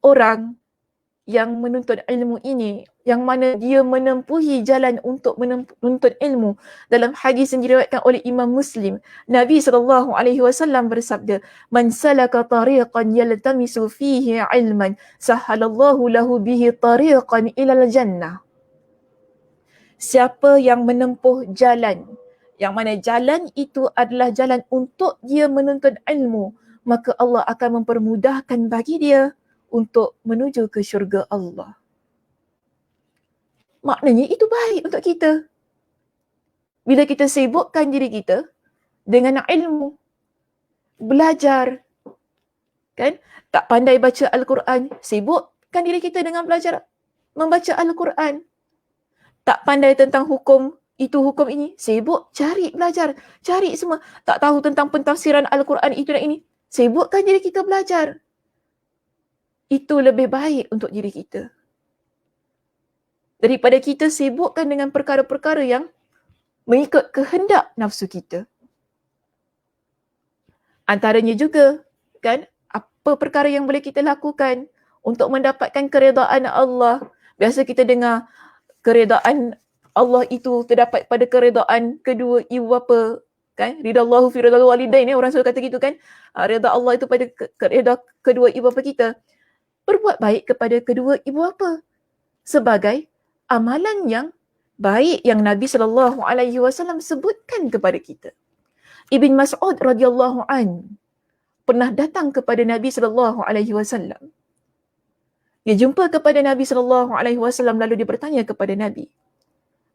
Orang yang menuntut ilmu ini, yang mana dia menempuhi jalan untuk menuntut ilmu. Dalam hadis yang diriwayatkan oleh Imam Muslim, Nabi SAW bersabda, "Man salaka tariqan yaltamisu fihi ilman, sahhalallahu lahu bihi tariqan ilal jannah." Siapa yang menempuh jalan, yang mana jalan itu adalah jalan untuk dia menuntut ilmu, maka Allah akan mempermudahkan bagi dia untuk menuju ke syurga Allah. Maknanya itu baik untuk kita. Bila kita sibukkan diri kita dengan ilmu, belajar, kan? Tak pandai baca Al-Quran, sibukkan diri kita dengan belajar membaca Al-Quran. Tak pandai tentang hukum itu, hukum ini, sibuk cari belajar, cari semua. Tak tahu tentang pentafsiran Al-Quran itu dan ini, sibukkan diri kita belajar. Itu lebih baik untuk diri kita. Daripada kita sibukkan dengan perkara-perkara yang mengikut kehendak nafsu kita. Antaranya juga, kan, apa perkara yang boleh kita lakukan untuk mendapatkan keredaan Allah. Biasa kita dengar keredaan Allah itu terdapat pada keredaan kedua ibu bapa, kan? Ridallahu fi ridal walidain, orang selalu kata gitu kan. Reda Allah itu pada reda kedua ibu bapa kita. Berbuat baik kepada kedua ibu bapa sebagai amalan yang baik yang Nabi SAW sebutkan kepada kita. Ibn Mas'ud radhiyallahu an pernah datang kepada Nabi SAW. Dia jumpa kepada Nabi SAW lalu dia bertanya kepada Nabi,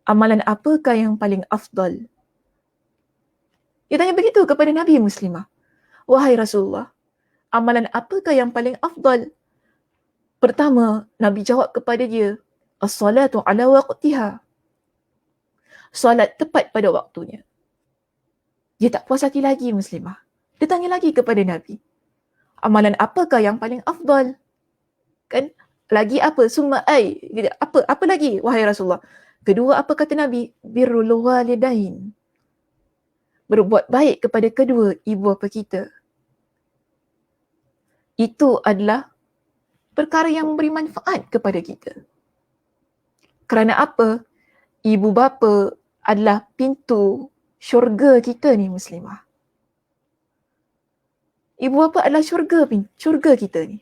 amalan apakah yang paling afdal? Dia tanya begitu kepada Nabi Muslimah. Wahai Rasulullah, amalan apakah yang paling afdal? Pertama, Nabi jawab kepada dia, as-salatu ala waqtiha. Salat tepat pada waktunya. Dia tak puas hati lagi Muslimah. Dia tanya lagi kepada Nabi, amalan apakah yang paling afdal? Kan? Lagi apa? Summa ai. Apa lagi wahai Rasulullah? Kedua apa kata Nabi? Birrul walidain. Berbuat baik kepada kedua ibu bapa kita. Itu adalah perkara yang memberi manfaat kepada kita. Kerana apa? Ibu bapa adalah pintu syurga kita ni Muslimah. Ibu bapa adalah syurga kita ni.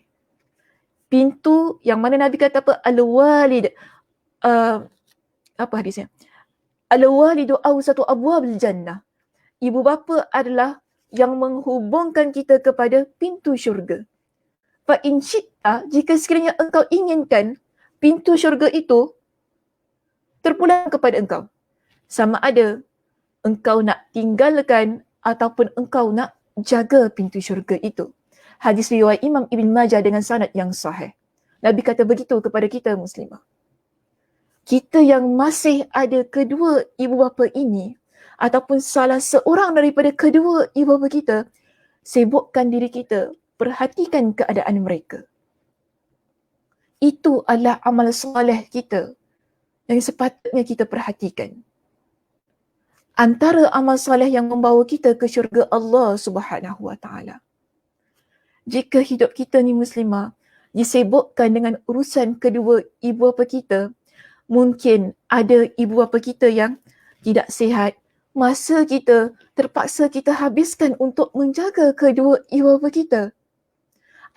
Pintu yang mana Nabi kata apa? Al-walid. Apa hadisnya? Al-walidu awsatu abwabil jannah. Ibu bapa adalah yang menghubungkan kita kepada pintu syurga. Fa in syi'ta, jika sekiranya engkau inginkan pintu syurga itu terpulang kepada engkau. Sama ada engkau nak tinggalkan ataupun engkau nak jaga pintu syurga itu. Hadis riwayat Imam Ibn Majah dengan sanad yang sahih. Nabi kata begitu kepada kita Muslimah. Kita yang masih ada kedua ibu bapa ini ataupun salah seorang daripada kedua ibu bapa kita, sibukkan diri kita, perhatikan keadaan mereka. Itu adalah amal soleh kita yang sepatutnya kita perhatikan. Antara amal soleh yang membawa kita ke syurga Allah Subhanahu Wa Taala. Jika hidup kita ni Muslimah disibukkan dengan urusan kedua ibu bapa kita, mungkin ada ibu bapa kita yang tidak sihat, masa kita terpaksa kita habiskan untuk menjaga kedua ibu bapa kita.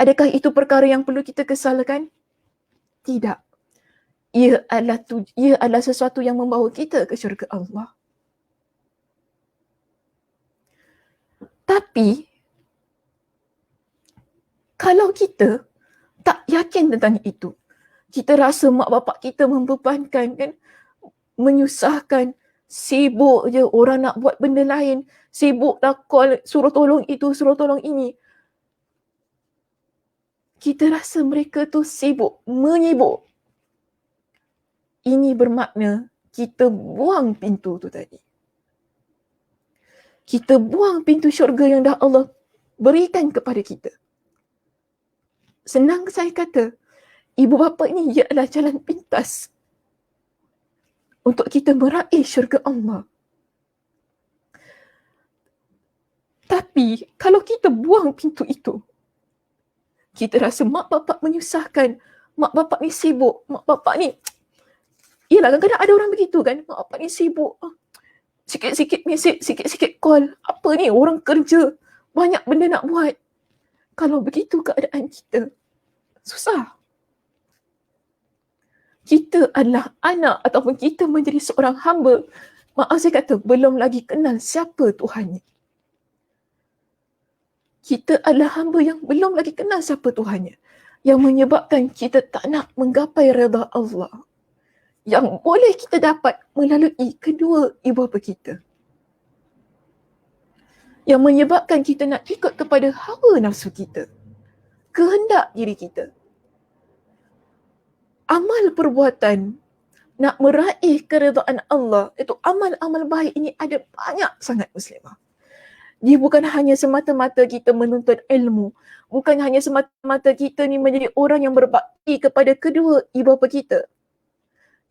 Adakah itu perkara yang perlu kita kesalkan? Tidak. Ia adalah sesuatu yang membawa kita ke syurga Allah. Tapi kalau kita tak yakin tentang itu, kita rasa mak bapak kita membebankan, kan, menyusahkan, sibuk je orang nak buat benda lain, sibuk nak call, suruh tolong itu, suruh tolong ini. Kita rasa mereka tu sibuk, menyibuk. Ini bermakna kita buang pintu tu tadi. Kita buang pintu syurga yang dah Allah berikan kepada kita. Senang saya kata, ibu bapa ni ialah jalan pintas untuk kita meraih syurga Allah. Tapi kalau kita buang pintu itu, kita rasa mak bapak menyusahkan, mak bapak ni sibuk, mak bapak ni, yelah kadang-kadang ada orang begitu kan, mak bapak ni sibuk, sikit-sikit mesej, sikit-sikit call, apa ni orang kerja, banyak benda nak buat. Kalau begitu keadaan kita, susah. Kita adalah anak ataupun kita menjadi seorang hamba, maaf saya kata, belum lagi kenal siapa Tuhannya. kita adalah hamba yang belum lagi kenal siapa Tuhannya, yang menyebabkan kita tak nak menggapai redha Allah yang boleh kita dapat melalui kedua ibu bapa kita, yang menyebabkan kita nak ikut kepada hawa nafsu kita, kehendak diri kita. Amal perbuatan nak meraih keredaan Allah, itu amal-amal baik ini ada banyak sangat muslimah. Dia bukan hanya semata-mata kita menuntut ilmu, bukan hanya semata-mata kita ni menjadi orang yang berbakti kepada kedua ibu bapa kita.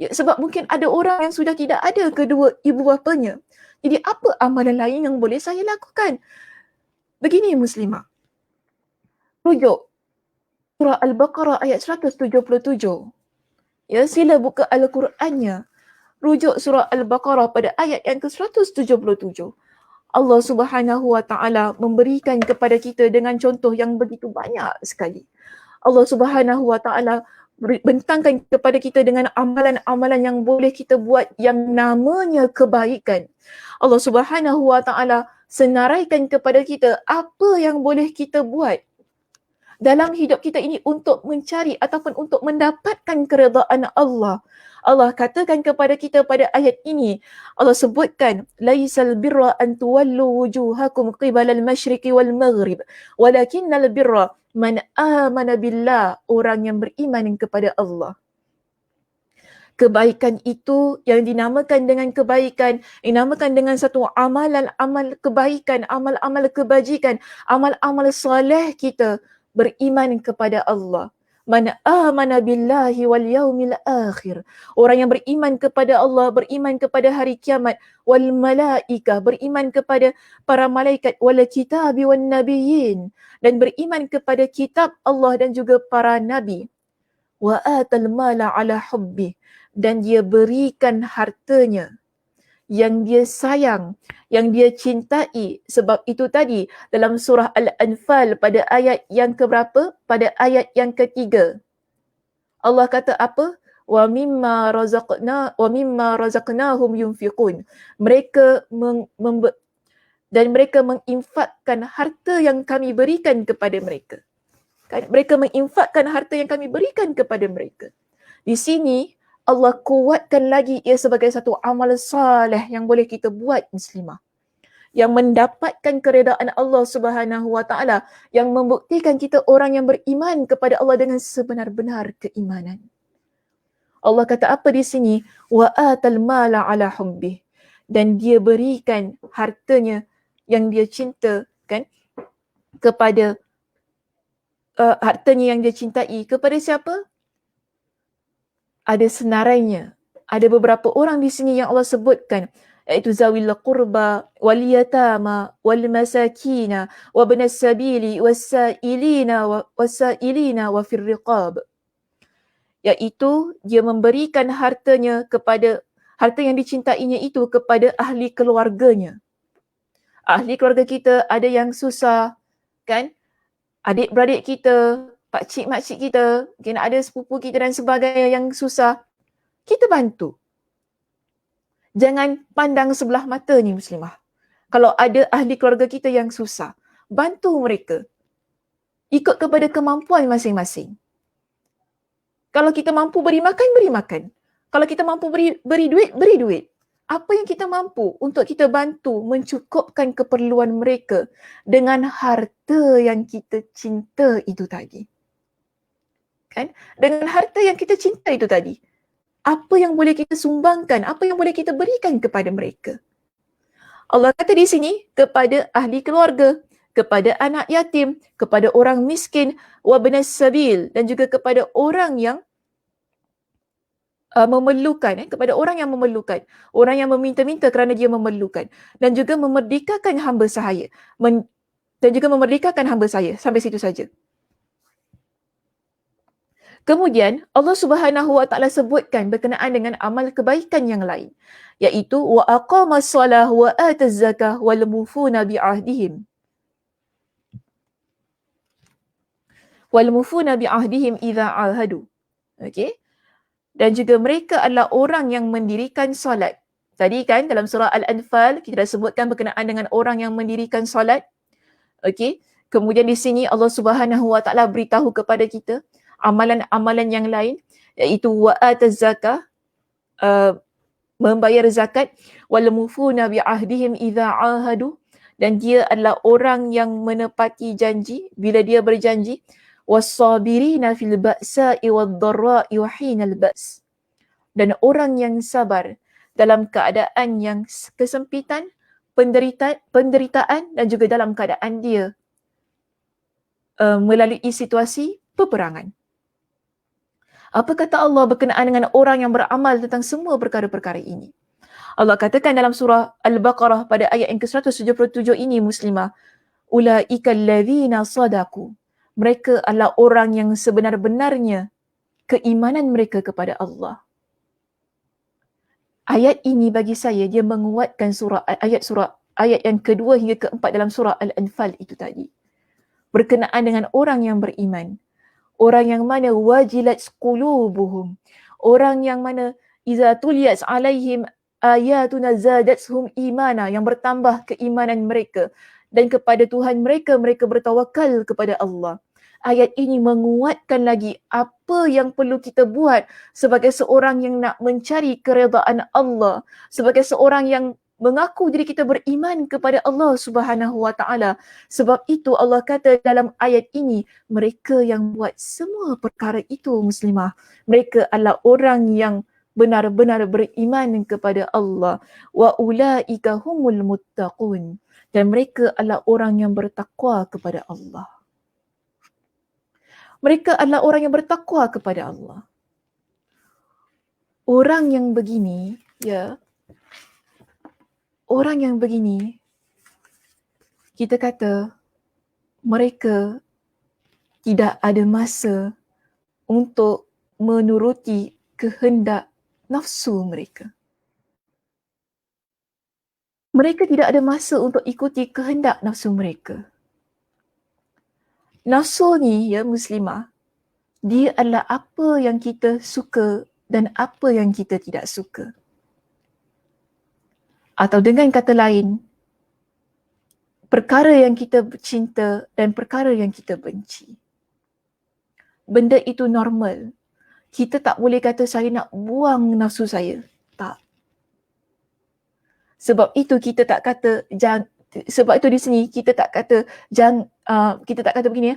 Ya, sebab mungkin ada orang yang sudah tidak ada kedua ibu bapanya. Jadi apa amalan lain yang boleh saya lakukan? Begini muslimah. Rujuk surah Al-Baqarah ayat 177. Ya, sila buka Al-Qurannya. Rujuk surah Al-Baqarah pada ayat yang ke-177. Allah Subhanahu wa taala memberikan kepada kita dengan contoh yang begitu banyak sekali. Allah Subhanahu wa taala bentangkan kepada kita dengan amalan-amalan yang boleh kita buat yang namanya kebaikan. Allah Subhanahu wa taala senaraikan kepada kita apa yang boleh kita buat dalam hidup kita ini untuk mencari ataupun untuk mendapatkan keredaan Allah. Allah katakan kepada kita pada ayat ini, Allah sebutkan, laisal birra an tuwallu wujuhakum qibala al-masyriqi wal maghrib, walakinnal birra man amana billah, orang yang beriman kepada Allah. Kebaikan itu yang dinamakan dengan kebaikan, dinamakan dengan satu amalan-amal kebaikan, amal-amal kebajikan, amal-amal soleh kita beriman kepada Allah. Man amana billahi wal yaumil akhir. Orang yang beriman kepada Allah, beriman kepada hari kiamat, wal malaikah, beriman kepada para malaikat, wal kitabi wan nabiyyin, dan beriman kepada kitab Allah dan juga para nabi. Wa atal mala ala hubbi, dan dia berikan hartanya yang dia sayang, yang dia cintai. Sebab itu tadi dalam surah Al-Anfal pada ayat yang keberapa? Pada ayat yang ketiga. Allah kata apa? Wa mimma razaqnahum yunfiqun. Mereka dan mereka menginfakkan harta yang kami berikan kepada mereka. Kan? Mereka menginfakkan harta yang kami berikan kepada mereka. Di sini Allah kuatkan lagi ia sebagai satu amal saleh yang boleh kita buat muslimah, yang mendapatkan keredaan Allah Subhanahu wa taala, yang membuktikan kita orang yang beriman kepada Allah dengan sebenar-benar keimanan. Allah kata apa di sini? Wa atal mala ala hubbih, dan dia berikan hartanya yang dia cinta, kan, kepada hartanya yang dia cintai kepada siapa? Ada senarainya. Ada beberapa orang di sini yang Allah sebutkan, iaitu zawil qurba wal yatama wal masakina wa ibnas sabili wasailina wa fir riqab. Iaitu dia memberikan hartanya kepada, harta yang dicintainya itu kepada ahli keluarganya. Ahli keluarga kita ada yang susah, kan? Adik-beradik kita, pakcik makcik kita, mungkin ada sepupu kita dan sebagainya yang susah, kita bantu. Jangan pandang sebelah mata ni muslimah. Kalau ada ahli keluarga kita yang susah, bantu mereka. Ikut kepada kemampuan masing-masing. Kalau kita mampu beri makan, beri makan. Kalau kita mampu beri duit, beri duit. Apa yang kita mampu untuk kita bantu mencukupkan keperluan mereka dengan harta yang kita cinta itu tadi. Kan? Dengan harta yang kita cinta itu tadi, apa yang boleh kita sumbangkan, apa yang boleh kita berikan kepada mereka. Allah kata di sini kepada ahli keluarga, kepada anak yatim, kepada orang miskin, wa ibnas sabil, dan juga kepada orang yang memerlukan, kepada orang yang memerlukan, orang yang meminta-minta kerana dia memerlukan, dan juga memerdekakan hamba sahaya, dan juga memerdekakan hamba saya. Sampai situ saja. Kemudian Allah Subhanahu wa taala sebutkan berkenaan dengan amal kebaikan yang lain, iaitu wa aqamas salah wa ataz zakah wal mufuna bi'ahdihim. Wal mufuna bi'ahdihim idza ahadu. Okey. Dan juga mereka adalah orang yang mendirikan solat. Tadi kan dalam surah Al-Anfal kita dah sebutkan berkenaan dengan orang yang mendirikan solat. Okey. Kemudian di sini Allah Subhanahu Wa Taala beritahu kepada kita amalan-amalan yang lain, iaitu wa ataz zakah, membayar zakat, wal mufuna bi ahdihim idza ahadu, dan dia adalah orang yang menepati janji bila dia berjanji, was-sabirina fil ba'sa'i wad-dharra'i wa hinal ba's, dan orang yang sabar dalam keadaan yang kesempitan, penderitaan dan juga dalam keadaan dia melalui situasi peperangan. Apa kata Allah berkenaan dengan orang yang beramal tentang semua perkara-perkara ini? Allah katakan dalam surah Al-Baqarah pada ayat yang ke-177 ini, muslimah, ulaika allazina sadaku. Mereka adalah orang yang sebenar-benarnya keimanan mereka kepada Allah. Ayat ini bagi saya dia menguatkan ayat yang kedua hingga keempat dalam surah Al-Anfal itu tadi. Berkenaan dengan orang yang beriman. Orang yang mana wajilat qulubuhum. Orang yang mana iza tuliyat alaihim ayatuna zadatuhum imana, yang bertambah keimanan mereka, dan kepada Tuhan mereka bertawakal kepada Allah. Ayat ini menguatkan lagi apa yang perlu kita buat sebagai seorang yang nak mencari keredaan Allah, sebagai seorang yang mengaku diri kita beriman kepada Allah Subhanahu Wa Taala. Sebab itu Allah kata dalam ayat ini, mereka yang buat semua perkara itu, muslimah, mereka adalah orang yang benar-benar beriman kepada Allah. Wa ulaika humul muttaqun, dan mereka adalah orang yang bertakwa kepada Allah. Mereka adalah orang yang bertakwa kepada Allah. Orang yang begini, orang yang begini, kita kata mereka tidak ada masa untuk menuruti kehendak nafsu mereka. Mereka tidak ada masa untuk ikuti kehendak nafsu mereka. Nafsu ni, muslimah, dia adalah apa yang kita suka dan apa yang kita tidak suka. Atau dengan kata lain, perkara yang kita cinta dan perkara yang kita benci. Benda itu normal. Kita tak boleh kata saya nak buang nafsu saya. Tak. Sebab itu kita tak kata sebab itu di sini kita tak kata kita tak kata begini,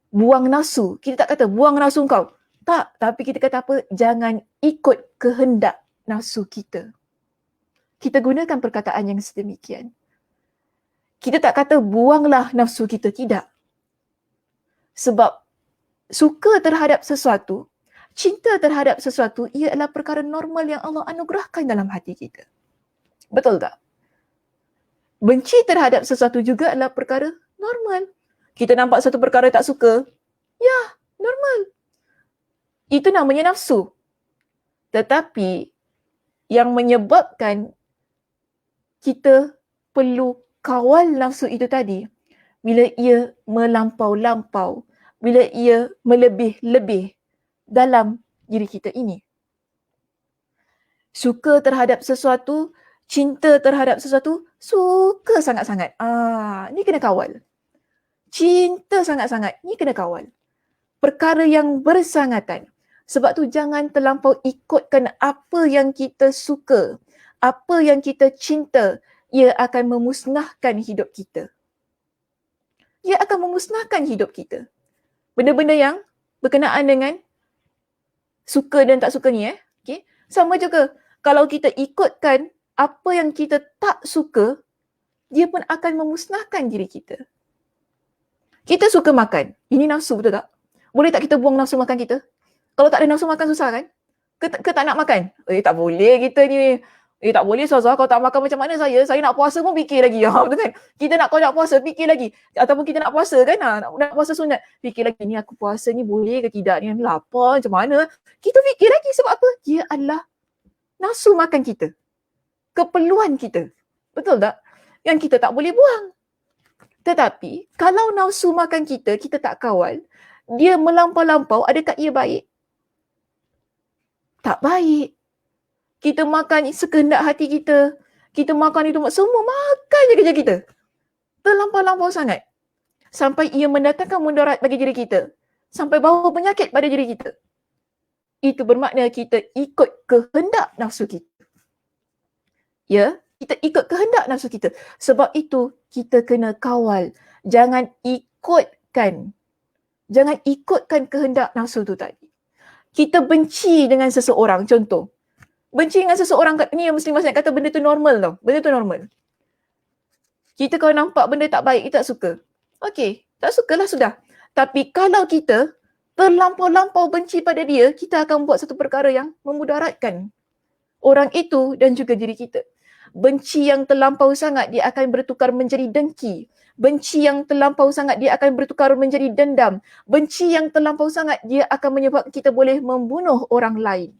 buang nafsu. Kita tak kata buang nafsu kau. Tak, tapi kita kata apa? Jangan ikut kehendak nafsu kita. Kita gunakan perkataan yang sedemikian. Kita tak kata buanglah nafsu kita, tidak. Sebab suka terhadap sesuatu, cinta terhadap sesuatu, ia adalah perkara normal yang Allah anugerahkan dalam hati kita. Betul tak? Benci terhadap sesuatu juga adalah perkara normal. Kita nampak satu perkara tak suka, ya, normal. Itu namanya nafsu. Tetapi yang menyebabkan kita perlu kawal nafsu itu tadi, bila ia melampau-lampau, bila ia melebih-lebih dalam diri kita ini. Suka terhadap sesuatu, cinta terhadap sesuatu, suka sangat-sangat. Ni kena kawal. Cinta sangat-sangat, ni kena kawal. Perkara yang bersangatan. Sebab tu jangan terlampau ikutkan apa yang kita suka, apa yang kita cinta. Ia akan memusnahkan hidup kita. Ia akan memusnahkan hidup kita. Benda-benda yang berkenaan dengan suka dan tak suka ni. Okay? Sama juga, kalau kita ikutkan apa yang kita tak suka, dia pun akan memusnahkan diri kita. Kita suka makan. Ini nafsu, betul tak? Boleh tak kita buang nafsu makan kita? Kalau tak ada nafsu makan susah kan? Ke tak nak makan? Tak boleh kita ni. Tak boleh Ustazah, kalau tak makan macam mana saya nak puasa pun fikir lagi. Betul kan? Kita nak, kalau nak puasa fikir lagi. Ataupun kita nak puasa kan, nak puasa sunat, fikir lagi, ni aku puasa ni boleh ke tidak, ni lapar macam mana. Kita fikir lagi sebab apa? Dia adalah nafsu makan kita. Keperluan kita. Betul tak? Yang kita tak boleh buang. Tetapi kalau nafsu makan kita tak kawal, dia melampau-lampau, adakah ia baik? Tak baik. Kita makan sekehendak hati kita. Kita makan itu, semua makan je kerja kita. Terlampau-lampau sangat. sampai ia mendatangkan mudarat bagi diri kita, sampai bawa penyakit pada diri kita, itu bermakna kita ikut kehendak nafsu kita. Ya, kita ikut kehendak nafsu kita. Sebab itu kita kena kawal. Jangan ikutkan kehendak nafsu tu tadi. Kita benci dengan seseorang, contoh. Benci dengan seseorang, ni yang muslimah kata benda tu normal tau. Benda tu normal. Kita kalau nampak benda tak baik, kita tak suka. Okey, tak sukalah sudah. Tapi kalau kita terlampau-lampau benci pada dia, kita akan buat satu perkara yang memudaratkan orang itu dan juga diri kita. Benci yang terlampau sangat, dia akan bertukar menjadi dengki. Benci yang terlampau sangat, dia akan bertukar menjadi dendam. Benci yang terlampau sangat, dia akan menyebabkan kita boleh membunuh orang lain.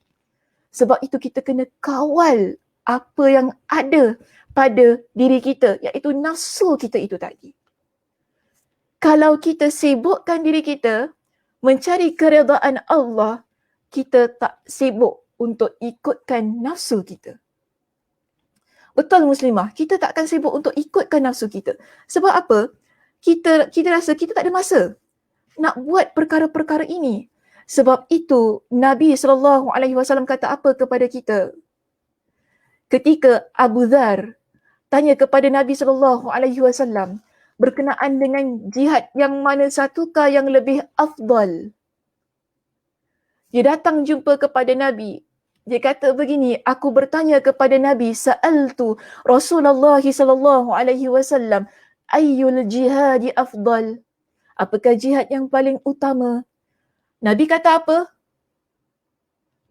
Sebab itu kita kena kawal apa yang ada pada diri kita, iaitu nafsu kita itu tadi. Kalau kita sibukkan diri kita mencari keredaan Allah, kita tak sibuk untuk ikutkan nafsu kita. Betul muslimah, kita tak akan sibuk untuk ikutkan nafsu kita. Sebab apa? Kita rasa kita tak ada masa nak buat perkara-perkara ini. Sebab itu Nabi SAW kata apa kepada kita? Ketika Abu Dhar tanya kepada Nabi SAW berkenaan dengan jihad yang mana satukah yang lebih afdal. Dia datang jumpa kepada Nabi. Dia kata begini, aku bertanya kepada Nabi, sa'altu Rasulullah SAW, ayyul jihadi afdal? Apakah jihad yang paling utama? Nabi kata apa?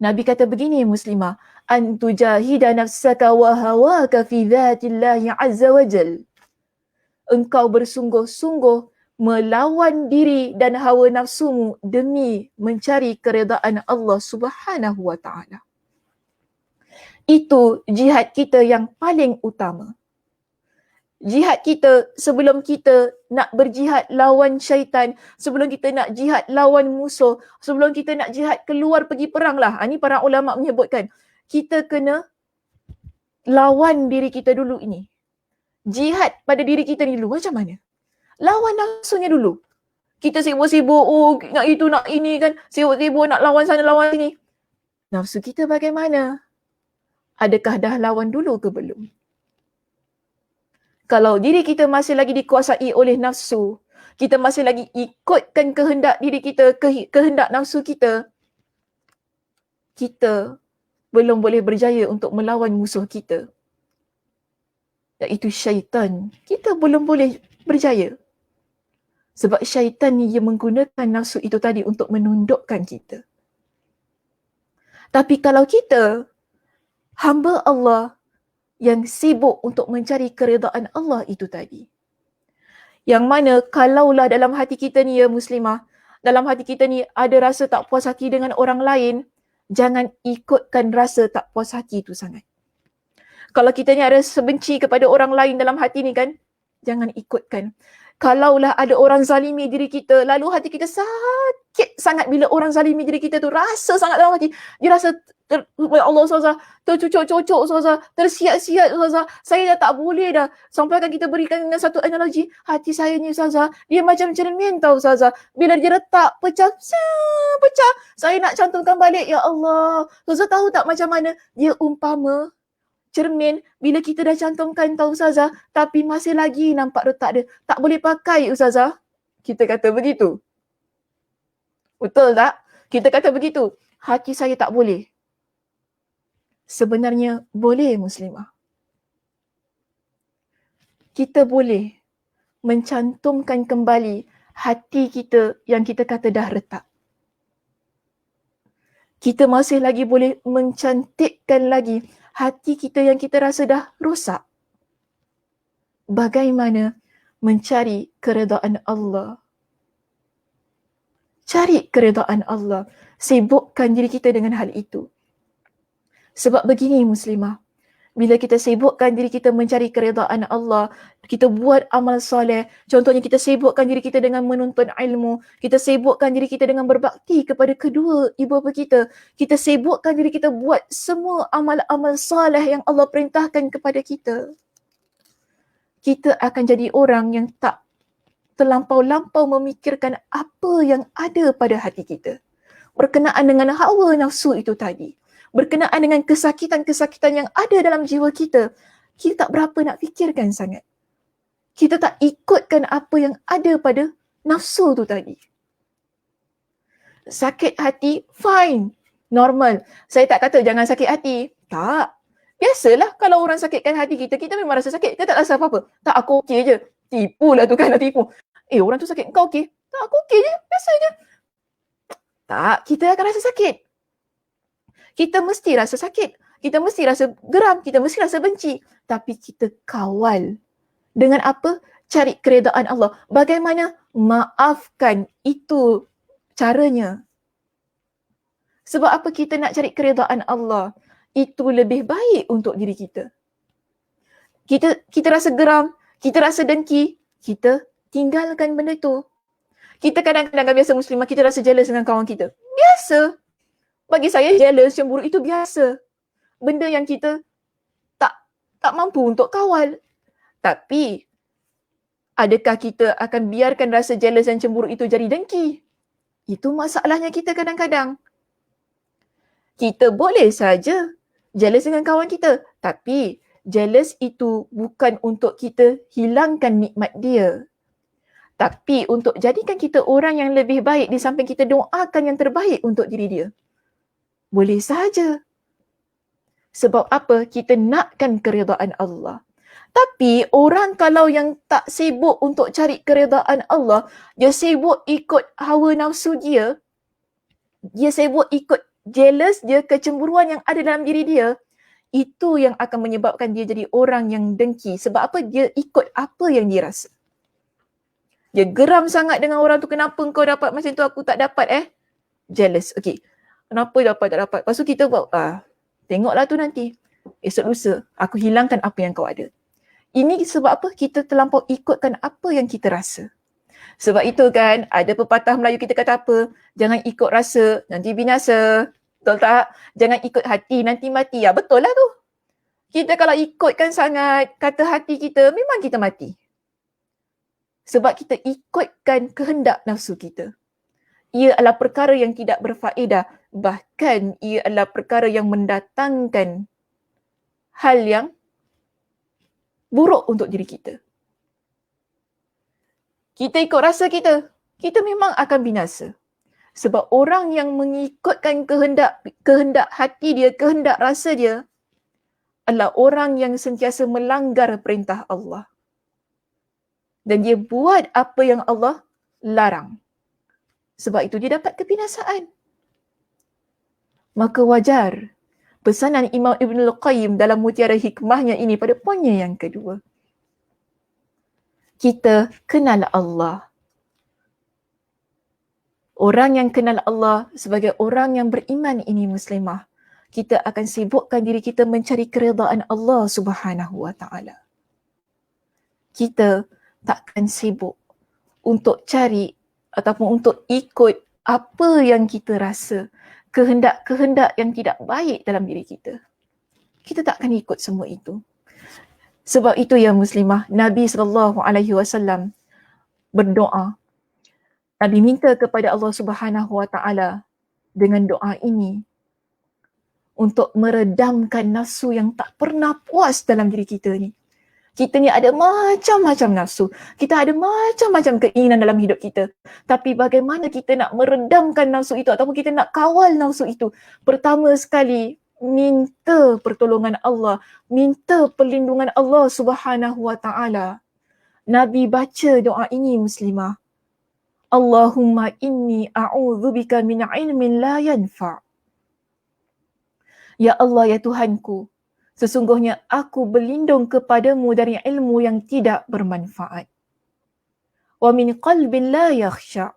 Nabi kata begini muslimah, an tujahida nafsaka wa hawaka fi dhatillahi azza wa jal. Engkau bersungguh-sungguh melawan diri dan hawa nafsumu demi mencari keredaan Allah Subhanahu wa ta'ala. Itu jihad kita yang paling utama. Jihad kita sebelum kita nak berjihad lawan syaitan, sebelum kita nak jihad lawan musuh, sebelum kita nak jihad keluar pergi perang lah. Ini para ulama menyebutkan. Kita kena lawan diri kita dulu ini. Jihad pada diri kita ni dulu macam mana? Lawan nafsunya dulu. Kita sibuk-sibuk, nak itu nak ini kan. Sibuk-sibuk nak lawan sana lawan sini. Nafsu kita bagaimana? Adakah dah lawan dulu ke belum? Kalau diri kita masih lagi dikuasai oleh nafsu, kita masih lagi ikutkan kehendak diri kita, kehendak nafsu kita, kita belum boleh berjaya untuk melawan musuh kita, iaitu syaitan. Kita belum boleh berjaya. Sebab syaitan ni dia menggunakan nafsu itu tadi untuk menundukkan kita. Tapi kalau kita hamba Allah yang sibuk untuk mencari keredaan Allah itu tadi, yang mana kalaulah dalam hati kita ni ya muslimah, dalam hati kita ni ada rasa tak puas hati dengan orang lain, jangan ikutkan rasa tak puas hati itu sangat. Kalau kita ni ada sebenci kepada orang lain dalam hati ni kan, jangan ikutkan. Kalaulah ada orang zalimi diri kita, lalu hati kita sakit sangat bila orang zalimi diri kita tu, rasa sangat dalam hati, dia rasa Allah Ustazah, tercucuk-cucuk Ustazah, tersiat-siat Ustazah, saya dah tak boleh dah. Sampai kan kita berikan dengan satu analogi, hati saya ni Ustazah, dia macam cermin tau Ustazah. Bila dia retak, pecah, saya nak cantumkan balik, ya Allah. Ustazah tahu tak macam mana? Dia umpama cermin, bila kita dah cantumkan tau Ustazah, tapi masih lagi nampak retak dia. Tak boleh pakai Ustazah. Kita kata begitu. Betul tak? Kita kata begitu. Hati saya tak boleh. Sebenarnya boleh muslimah. Kita boleh mencantumkan kembali hati kita yang kita kata dah retak. Kita masih lagi boleh mencantikkan lagi hati kita yang kita rasa dah rosak. Bagaimana mencari keredaan Allah? Cari keredaan Allah. Sibukkan diri kita dengan hal itu. Sebab begini muslimah, bila kita sibukkan diri kita mencari keredaan Allah, kita buat amal soleh, contohnya kita sibukkan diri kita dengan menuntut ilmu, kita sibukkan diri kita dengan berbakti kepada kedua ibu bapa kita sibukkan diri kita buat semua amal-amal soleh yang Allah perintahkan kepada kita. Kita akan jadi orang yang tak terlampau-lampau memikirkan apa yang ada pada hati kita. Berkenaan dengan hawa nafsu itu tadi. Berkenaan dengan kesakitan-kesakitan yang ada dalam jiwa kita. Kita tak berapa nak fikirkan sangat. Kita tak ikutkan apa yang ada pada nafsu tu tadi. Sakit hati, fine. Normal. Saya tak kata jangan sakit hati. Tak. Biasalah kalau orang sakitkan hati kita, kita memang rasa sakit. Kita tak rasa apa-apa. Tak, aku okey je. Tipulah tu kan, nak tipu. Orang tu sakit, kau okey? Tak, aku okey je. Biasa je. Tak, kita akan rasa sakit. Kita mesti rasa sakit. Kita mesti rasa geram. Kita mesti rasa benci. Tapi kita kawal. Dengan apa? Cari keredaan Allah. Bagaimana? Maafkan. Itu caranya. Sebab apa kita nak cari keredaan Allah? Itu lebih baik untuk diri kita. Kita rasa geram, kita rasa dengki, kita tinggalkan benda itu. Kita kadang-kadang biasa muslimah, kita rasa jealous dengan kawan kita. Biasa. Bagi saya jealous, cemburu itu biasa. Benda yang kita tak mampu untuk kawal. Tapi adakah kita akan biarkan rasa jealous dan cemburu itu jadi dengki? Itu masalahnya kita kadang-kadang. Kita boleh saja jealous dengan kawan kita. Tapi jealous itu bukan untuk kita hilangkan nikmat dia. Tapi untuk jadikan kita orang yang lebih baik di samping kita doakan yang terbaik untuk diri dia. Boleh saja. Sebab apa? Kita nakkan keredaan Allah. Tapi orang kalau yang tak sibuk untuk cari keredaan Allah, dia sibuk ikut hawa nafsu dia sibuk ikut jealous dia, kecemburuan yang ada dalam diri dia, itu yang akan menyebabkan dia jadi orang yang dengki. Sebab apa? Dia ikut apa yang dia rasa. Dia geram sangat dengan orang tu, kenapa kau dapat macam tu, aku tak dapat Jealous. Okay. Kenapa dapat, tak dapat? Lepas tu kita buat, tengoklah tu nanti. Esok lusa, aku hilangkan apa yang kau ada. Ini sebab apa? Kita terlampau ikutkan apa yang kita rasa. Sebab itu kan, ada pepatah Melayu kita kata apa? Jangan ikut rasa, nanti binasa. Betul tak? Jangan ikut hati, nanti mati. Ya, betul lah tu. Kita kalau ikutkan sangat kata hati kita, memang kita mati. Sebab kita ikutkan kehendak nafsu kita. Ia adalah perkara yang tidak berfaedah. Bahkan ia adalah perkara yang mendatangkan hal yang buruk untuk diri kita. Kita ikut rasa kita, kita memang akan binasa. Sebab orang yang mengikutkan kehendak hati dia, kehendak rasa dia, adalah orang yang sentiasa melanggar perintah Allah. Dan dia buat apa yang Allah larang. Sebab itu dia dapat kebinasaan. Maka wajar pesanan Imam Ibn Al-Qayyim dalam Mutiara Hikmahnya ini pada poinnya yang kedua. Kita kenal Allah. Orang yang kenal Allah sebagai orang yang beriman ini muslimah, kita akan sibukkan diri kita mencari keredaan Allah Subhanahu wa taala. Kita takkan sibuk untuk cari ataupun untuk ikut apa yang kita rasa, kehendak-kehendak yang tidak baik dalam diri kita. Kita takkan ikut semua itu. Sebab itu ya muslimah, Nabi SAW berdoa. Nabi minta kepada Allah Subhanahu wa taala dengan doa ini untuk meredamkan nafsu yang tak pernah puas dalam diri kita ni. Kita ni ada macam-macam nafsu. Kita ada macam-macam keinginan dalam hidup kita. Tapi bagaimana kita nak meredamkan nafsu itu ataupun kita nak kawal nafsu itu? Pertama sekali, minta pertolongan Allah. Minta perlindungan Allah Subhanahu wa taala. Nabi baca doa ini muslimah. Allahumma inni a'udzubika min ilmin la yanfa'. Ya Allah, ya Tuhanku, sesungguhnya aku berlindung kepadamu dari ilmu yang tidak bermanfaat. Wa min qalbin la yakhsha'.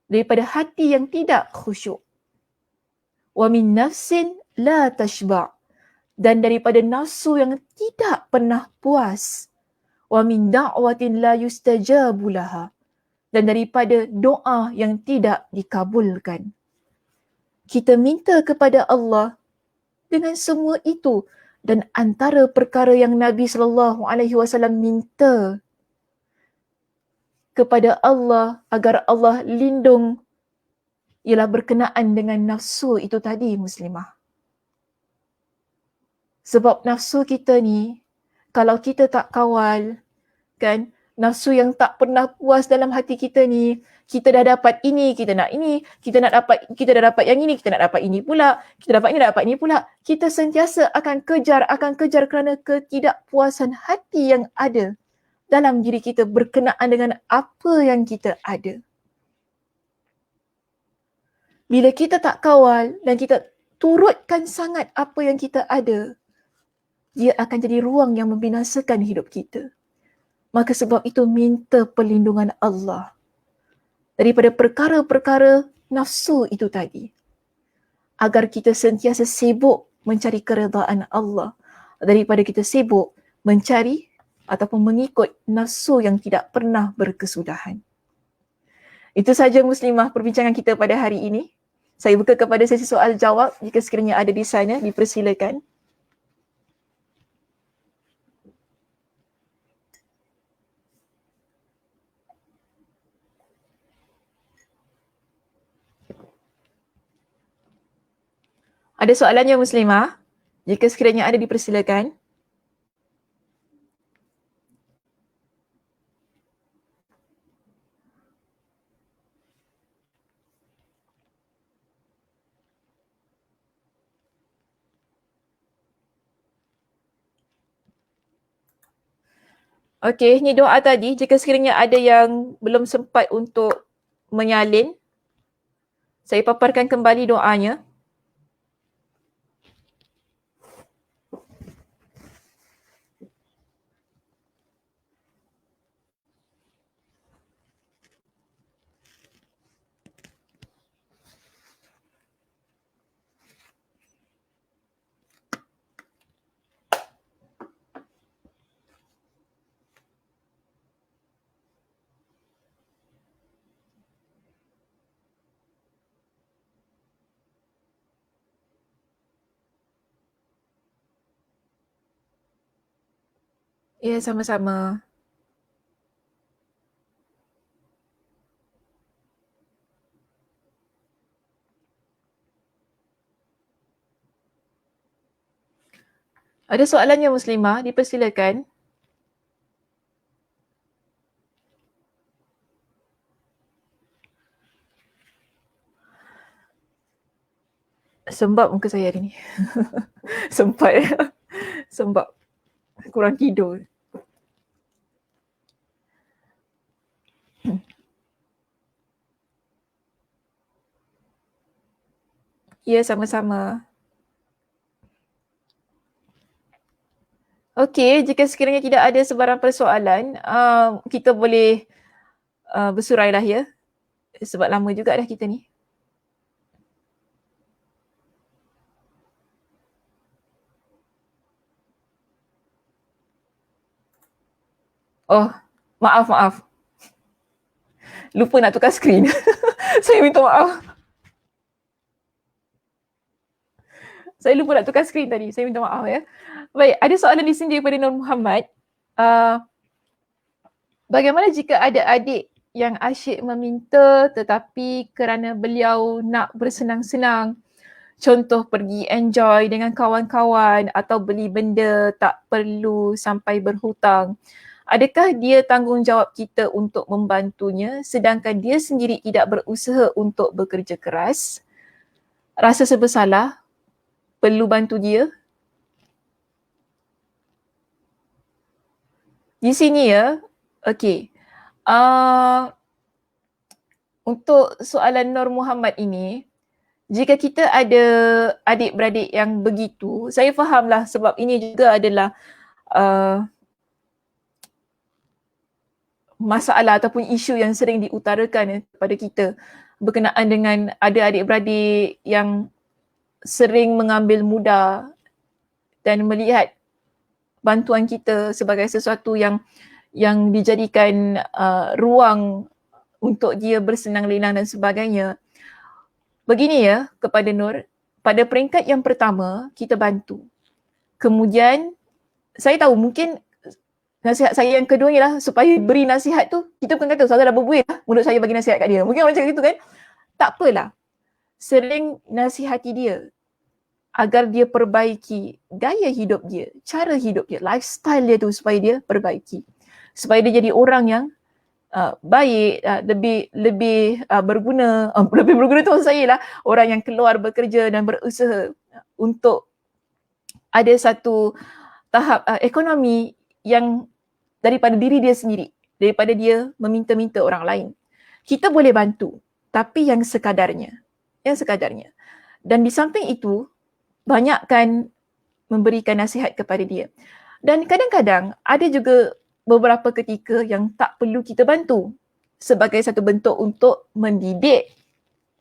Daripada hati yang tidak khusyuk. Wa min nafsin la tashba'. Dan daripada nafsu yang tidak pernah puas. Wa min da'watin la yustajabu laha. Dan daripada doa yang tidak dikabulkan. Kita minta kepada Allah dengan semua itu, dan antara perkara yang Nabi SAW minta kepada Allah agar Allah lindung ialah berkenaan dengan nafsu itu tadi, muslimah. Sebab nafsu kita ni, kalau kita tak kawal, kan, nafsu yang tak pernah puas dalam hati kita ni, kita dah dapat ini, kita nak ini, kita dah dapat yang ini, kita nak dapat ini pula, kita dapat ini pula. Kita sentiasa akan kejar kerana ketidakpuasan hati yang ada dalam diri kita berkenaan dengan apa yang kita ada. Bila kita tak kawal dan kita turutkan sangat apa yang kita ada, dia akan jadi ruang yang membinasakan hidup kita. Maka sebab itu minta perlindungan Allah daripada perkara-perkara nafsu itu tadi. Agar kita sentiasa sibuk mencari keredaan Allah daripada kita sibuk mencari ataupun mengikut nafsu yang tidak pernah berkesudahan. Itu saja muslimah perbincangan kita pada hari ini. Saya buka kepada sesi soal jawab. Jika sekiranya ada di sana, dipersilakan. Ada soalannya muslimah? Jika sekiranya ada, dipersilakan. Okey, ni doa tadi. Jika sekiranya ada yang belum sempat untuk menyalin, saya paparkan kembali doanya. Ya, sama-sama. Ada soalannya muslimah, dipersilakan. Sembab muka saya hari ni. Sempat. Sembab. Kurang tidur. Ya, sama-sama. Okey, jika sekiranya tidak ada sebarang persoalan, kita boleh bersurailah ya. Sebab lama juga dah kita ni. Oh, maaf. Lupa nak tukar skrin. Saya minta maaf. Saya lupa nak tukar skrin tadi. Saya minta maaf ya. Baik, ada soalan di sini daripada Nur Muhammad. Bagaimana jika ada adik yang asyik meminta tetapi kerana beliau nak bersenang-senang, contoh pergi enjoy dengan kawan-kawan atau beli benda tak perlu sampai berhutang, adakah dia tanggungjawab kita untuk membantunya sedangkan dia sendiri tidak berusaha untuk bekerja keras? Rasa bersalah? Perlu bantu dia? Di sini ya, okey. Untuk soalan Nur Muhammad ini, jika kita ada adik-beradik yang begitu, saya fahamlah sebab ini juga adalah masalah ataupun isu yang sering diutarakan kepada kita berkenaan dengan ada adik-beradik yang sering mengambil mudah dan melihat bantuan kita sebagai sesuatu yang dijadikan ruang untuk dia bersenang lenang dan sebagainya. Begini ya kepada Nur, pada peringkat yang pertama kita bantu. Kemudian saya tahu mungkin nasihat saya yang kedua ialah supaya beri nasihat tu, kita bukan kata Ustazah dah berbuih lah mulut saya bagi nasihat kat dia. Mungkin orang cakap gitu kan. Tak apalah. Sering nasihati dia agar dia perbaiki gaya hidup dia, cara hidup dia, lifestyle dia tu supaya dia perbaiki. Supaya dia jadi orang yang baik, lebih berguna. Lebih berguna tu maksud saya lah, orang yang keluar bekerja dan berusaha untuk ada satu tahap ekonomi yang daripada diri dia sendiri, daripada dia meminta-minta orang lain. Kita boleh bantu, tapi yang sekadarnya. Yang sekadarnya. Dan di samping itu, banyakkan memberikan nasihat kepada dia. Dan kadang-kadang ada juga beberapa ketika yang tak perlu kita bantu sebagai satu bentuk untuk mendidik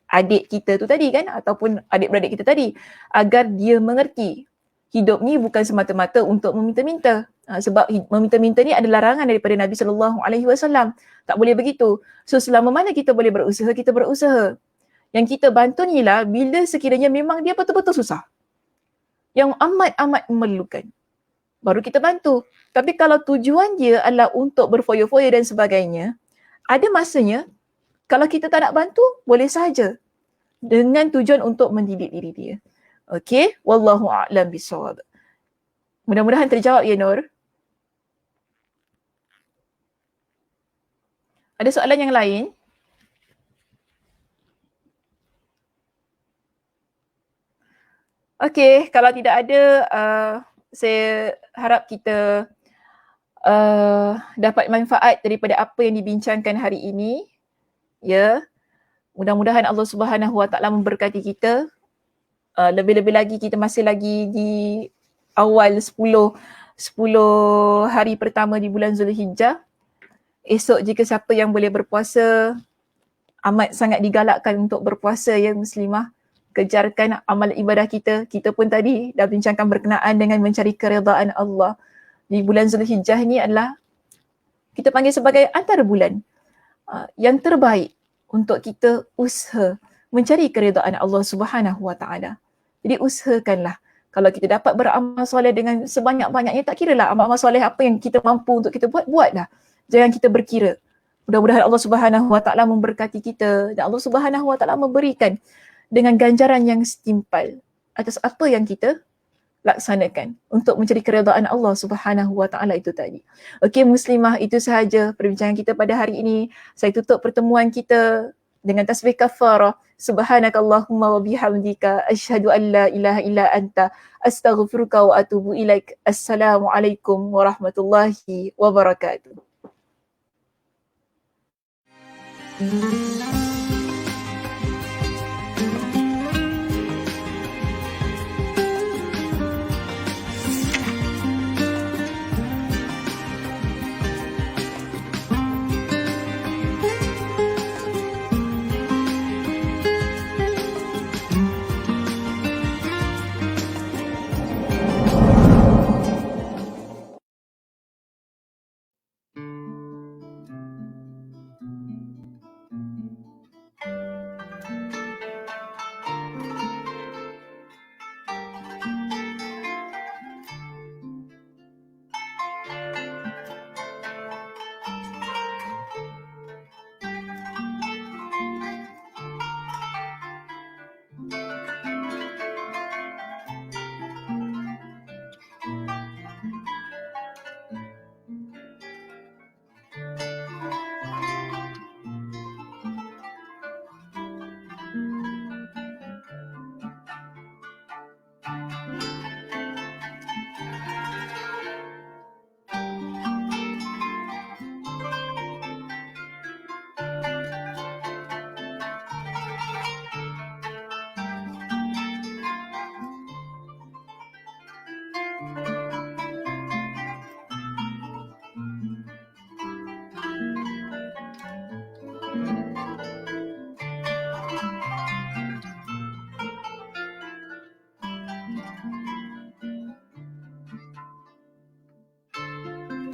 adik kita tu tadi kan, ataupun adik-beradik kita tadi, agar dia mengerti hidup ni bukan semata-mata untuk meminta-minta. Sebab meminta-minta ni ada larangan daripada Nabi SAW. Tak boleh begitu. So selama mana kita boleh berusaha, kita berusaha. Yang kita bantu ni lah bila sekiranya memang dia betul-betul susah, yang amat-amat memerlukan, baru kita bantu. Tapi kalau tujuan dia adalah untuk berfoya-foya dan sebagainya, ada masanya kalau kita tak nak bantu, boleh saja dengan tujuan untuk mendidik diri dia. Okey, wallahu a'lam bissawab. Mudah-mudahan terjawab ya Nur. Ada soalan yang lain? Okey, kalau tidak ada, saya harap kita dapat manfaat daripada apa yang dibincangkan hari ini. Ya, mudah-mudahan Allah Subhanahu Wa Taala memberkati kita. Lebih-lebih lagi kita masih lagi di awal 10 hari pertama di bulan Zulhijjah. Esok jika siapa yang boleh berpuasa, amat sangat digalakkan untuk berpuasa ya muslimah. Kejarkan amal ibadah kita. Kita pun tadi dah bincangkan berkenaan dengan mencari keredaan Allah. Di bulan Zulhijjah ni adalah kita panggil sebagai antara bulan yang terbaik untuk kita usaha mencari keredaan Allah Subhanahu Wa Taala. Jadi usahakanlah. Kalau kita dapat beramal soleh dengan sebanyak-banyaknya, tak kiralah amal-amal soleh apa yang kita mampu untuk kita buat, buatlah. Jangan kita berkira. Mudah-mudahan Allah Subhanahu Wa Taala memberkati kita dan Allah Subhanahu Wa Taala memberikan dengan ganjaran yang setimpal atas apa yang kita laksanakan untuk mencari keredaan Allah Subhanahu Wa Taala itu tadi. Okey muslimah, itu sahaja perbincangan kita pada hari ini. Saya tutup pertemuan kita dengan tasbih kafarah. Subhanakallahumma wa bihamdika asyhadu an la ilaha illa anta astaghfiruka wa atubu ilaik. Assalamualaikum warahmatullahi wabarakatuh.